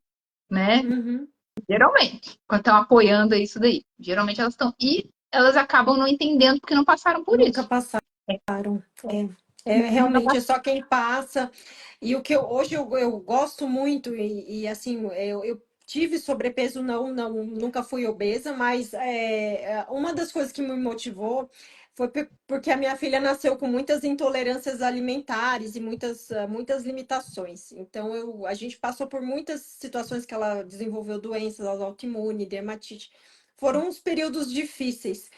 né?
Uhum.
Geralmente, quando estão apoiando isso daí. Geralmente elas estão. E elas acabam não entendendo porque não passaram por
Nunca
isso.
passaram. É
Nunca
realmente é
passaram.
só quem passa. E o que hoje eu gosto muito, assim, eu tive sobrepeso, nunca fui obesa, mas uma das coisas que me motivou foi porque a minha filha nasceu com muitas intolerâncias alimentares e muitas limitações. Então, a gente passou por muitas situações que ela desenvolveu doenças autoimune, dermatite. Foram uns períodos difíceis.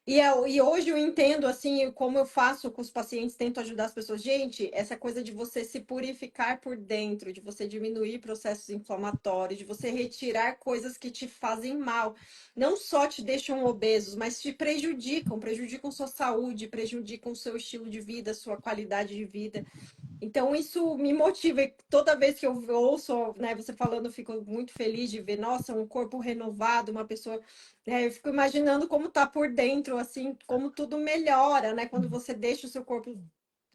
E hoje eu entendo, assim, como eu faço com os pacientes, tento ajudar as pessoas. Gente, essa coisa de você se purificar por dentro, de você diminuir processos inflamatórios, de você retirar coisas que te fazem mal, não só te deixam obesos, mas te prejudicam sua saúde, prejudicam o seu estilo de vida, sua qualidade de vida. Então, isso me motiva. E toda vez que eu ouço, né, você falando, eu fico muito feliz de ver, nossa, um corpo renovado, uma pessoa. Eu fico imaginando como tá por dentro, assim, como tudo melhora, né? Quando você deixa o seu corpo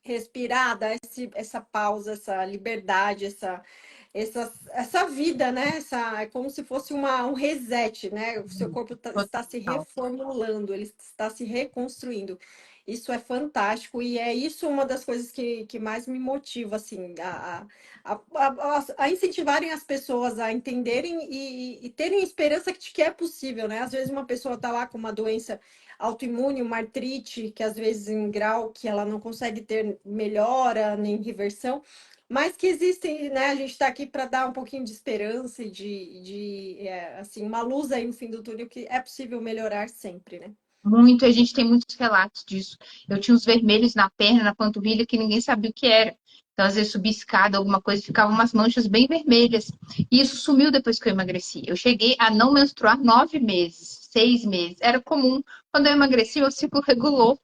respirar, dar essa pausa, essa liberdade, essa vida, né? É como se fosse um reset, né? O seu corpo está se
Total.
reformulando, ele está se reconstruindo. Isso é fantástico e é isso uma das coisas que mais me motiva, assim, a incentivarem as pessoas a entenderem e terem esperança de que é possível, né? Às vezes uma pessoa está lá com uma doença autoimune, uma artrite, que às vezes em grau que ela não consegue ter melhora nem reversão, mas que existem, né? A gente está aqui para dar um pouquinho de esperança e assim, uma luz aí no fim do túnel que é possível melhorar sempre, né?
Muito, a gente tem muitos relatos disso. Eu tinha uns vermelhos na perna, na panturrilha, que ninguém sabia o que era. Então, às vezes, subia escada, alguma coisa, ficavam umas manchas bem vermelhas. E isso sumiu depois que eu emagreci. Eu cheguei a não menstruar 9 meses, 6 meses. Era comum. Quando eu emagreci, meu ciclo regulou.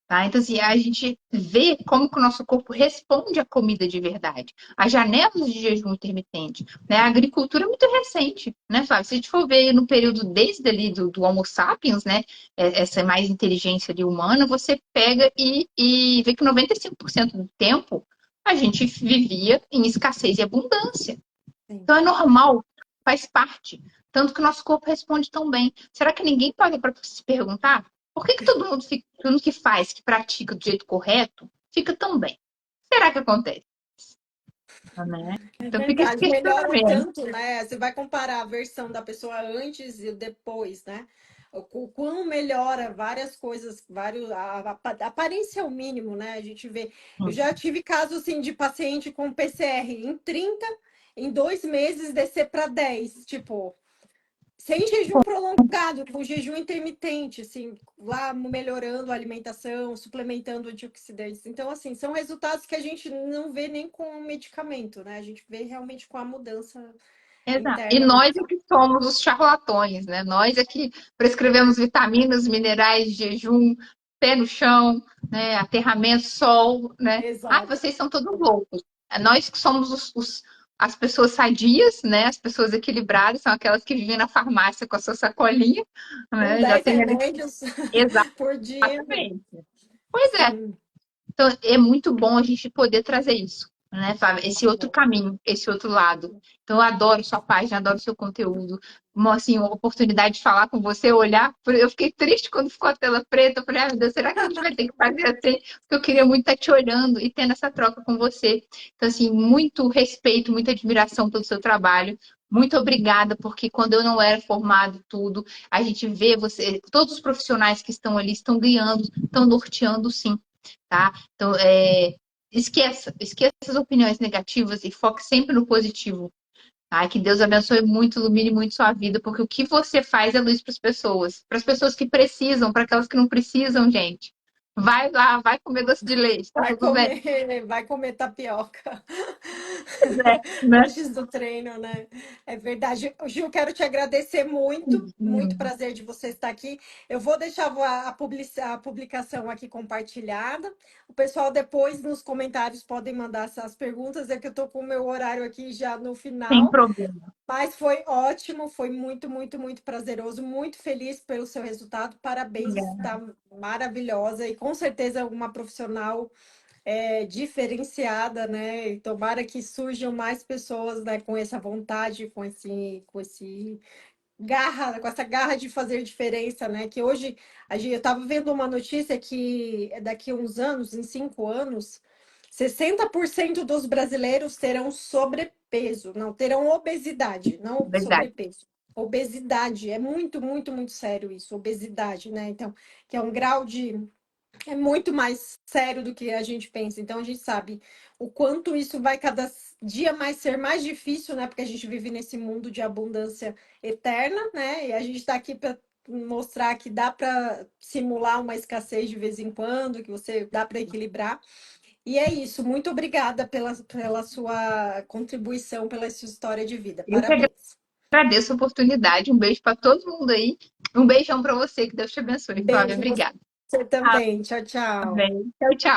Tá? Então, assim, a gente vê como que o nosso corpo responde à comida de verdade. As janelas de jejum intermitente, né? A agricultura é muito recente, né, Flávio? Se a gente for ver no período desde ali do Homo sapiens, né? Essa mais inteligência ali humana, você pega e vê que 95% do tempo a gente vivia em escassez e abundância.
Sim.
Então é normal, faz parte. Tanto que o nosso corpo responde tão bem. Será que ninguém para para se perguntar por que todo mundo fica, todo mundo que faz, que pratica do jeito correto, fica tão bem? Será que acontece? Né?
É
Então fica esse
verdade, melhoram
questionamento.
tanto, né? Você vai comparar a versão da pessoa antes e depois, né? O quão melhora várias coisas, a aparência é o mínimo, né? A gente vê. Eu já tive casos assim de paciente com PCR em 30, em 2 meses descer para 10, tipo, sem jejum prolongado, com jejum intermitente, assim, lá melhorando a alimentação, suplementando antioxidantes. Então, assim, são resultados que a gente não vê nem com o medicamento, né? A gente vê realmente com a mudança
Exato. E
interna
nós
mesmo.
é que somos os charlatões, né? Nós é que prescrevemos vitaminas, minerais, jejum, pé no chão, né? Aterramento, sol, né? Ah,
Exato.
vocês são todos loucos. É nós que somos as pessoas sadias, né? As pessoas equilibradas, são aquelas que vivem na farmácia com a sua sacolinha,
Com
né? Já
10
tem ali.
remédios por dia.
Exatamente. Pois é,
Sim,
então, é muito bom a gente poder trazer isso, né, Fábio? Esse
muito
outro
bom.
caminho, esse outro lado. Então, eu adoro sua página, adoro seu conteúdo. Assim, uma oportunidade de falar com você, olhar. Eu fiquei triste quando ficou a tela preta. Eu falei, ah, meu Deus, será que a gente vai ter que fazer assim? Porque eu queria muito estar te olhando e tendo essa troca com você. Então, assim, muito respeito, muita admiração pelo seu trabalho. Muito obrigada, porque quando eu não era formado tudo, a gente vê você, todos os profissionais que estão ali estão ganhando, estão norteando sim, tá? Então, esqueça as opiniões negativas e foque sempre no positivo, tá? Que Deus abençoe muito, ilumine muito sua vida, porque o que você faz é luz para as pessoas que precisam, para aquelas que não precisam, gente. Vai lá, vai comer doce de leite, tá tudo bem.
Vai comer tapioca
É, né?
antes do treino, né? É verdade. Gil, quero te agradecer muito, muito prazer de você estar aqui. Eu vou deixar a publicação aqui compartilhada. O pessoal depois nos comentários podem mandar essas perguntas, é que eu estou com o meu horário aqui já no
Sem
final.
problema.
Mas foi ótimo, foi muito, muito, muito prazeroso, muito feliz pelo seu resultado. Parabéns,
Obrigada.
está maravilhosa e com certeza uma profissional diferenciada, né? E tomara que surjam mais pessoas, né, com essa vontade, com esse garra, com essa garra de fazer diferença, né? Que hoje eu estava vendo uma notícia que daqui a uns anos, em 5 anos, 60% dos brasileiros terão sobrepeso, não terão obesidade, não
Verdade.
sobrepeso. Obesidade, é muito, muito, muito sério isso, obesidade, né? Então, que é um grau de é muito mais sério do que a gente pensa. Então a gente sabe o quanto isso vai cada dia mais ser mais difícil, né? Porque a gente vive nesse mundo de abundância eterna, né? E a gente está aqui para mostrar que dá para simular uma escassez de vez em quando, que você dá para equilibrar. E é isso. Muito obrigada pela sua contribuição, pela sua história de vida.
Eu que
Parabéns.
agradeço a oportunidade. Um beijo para todo mundo aí. Um beijão para você. Que Deus te abençoe, Flávia.
Beijo,
Obrigada.
você também. Tchau,
Tá
tchau.
bem. Tchau, tchau.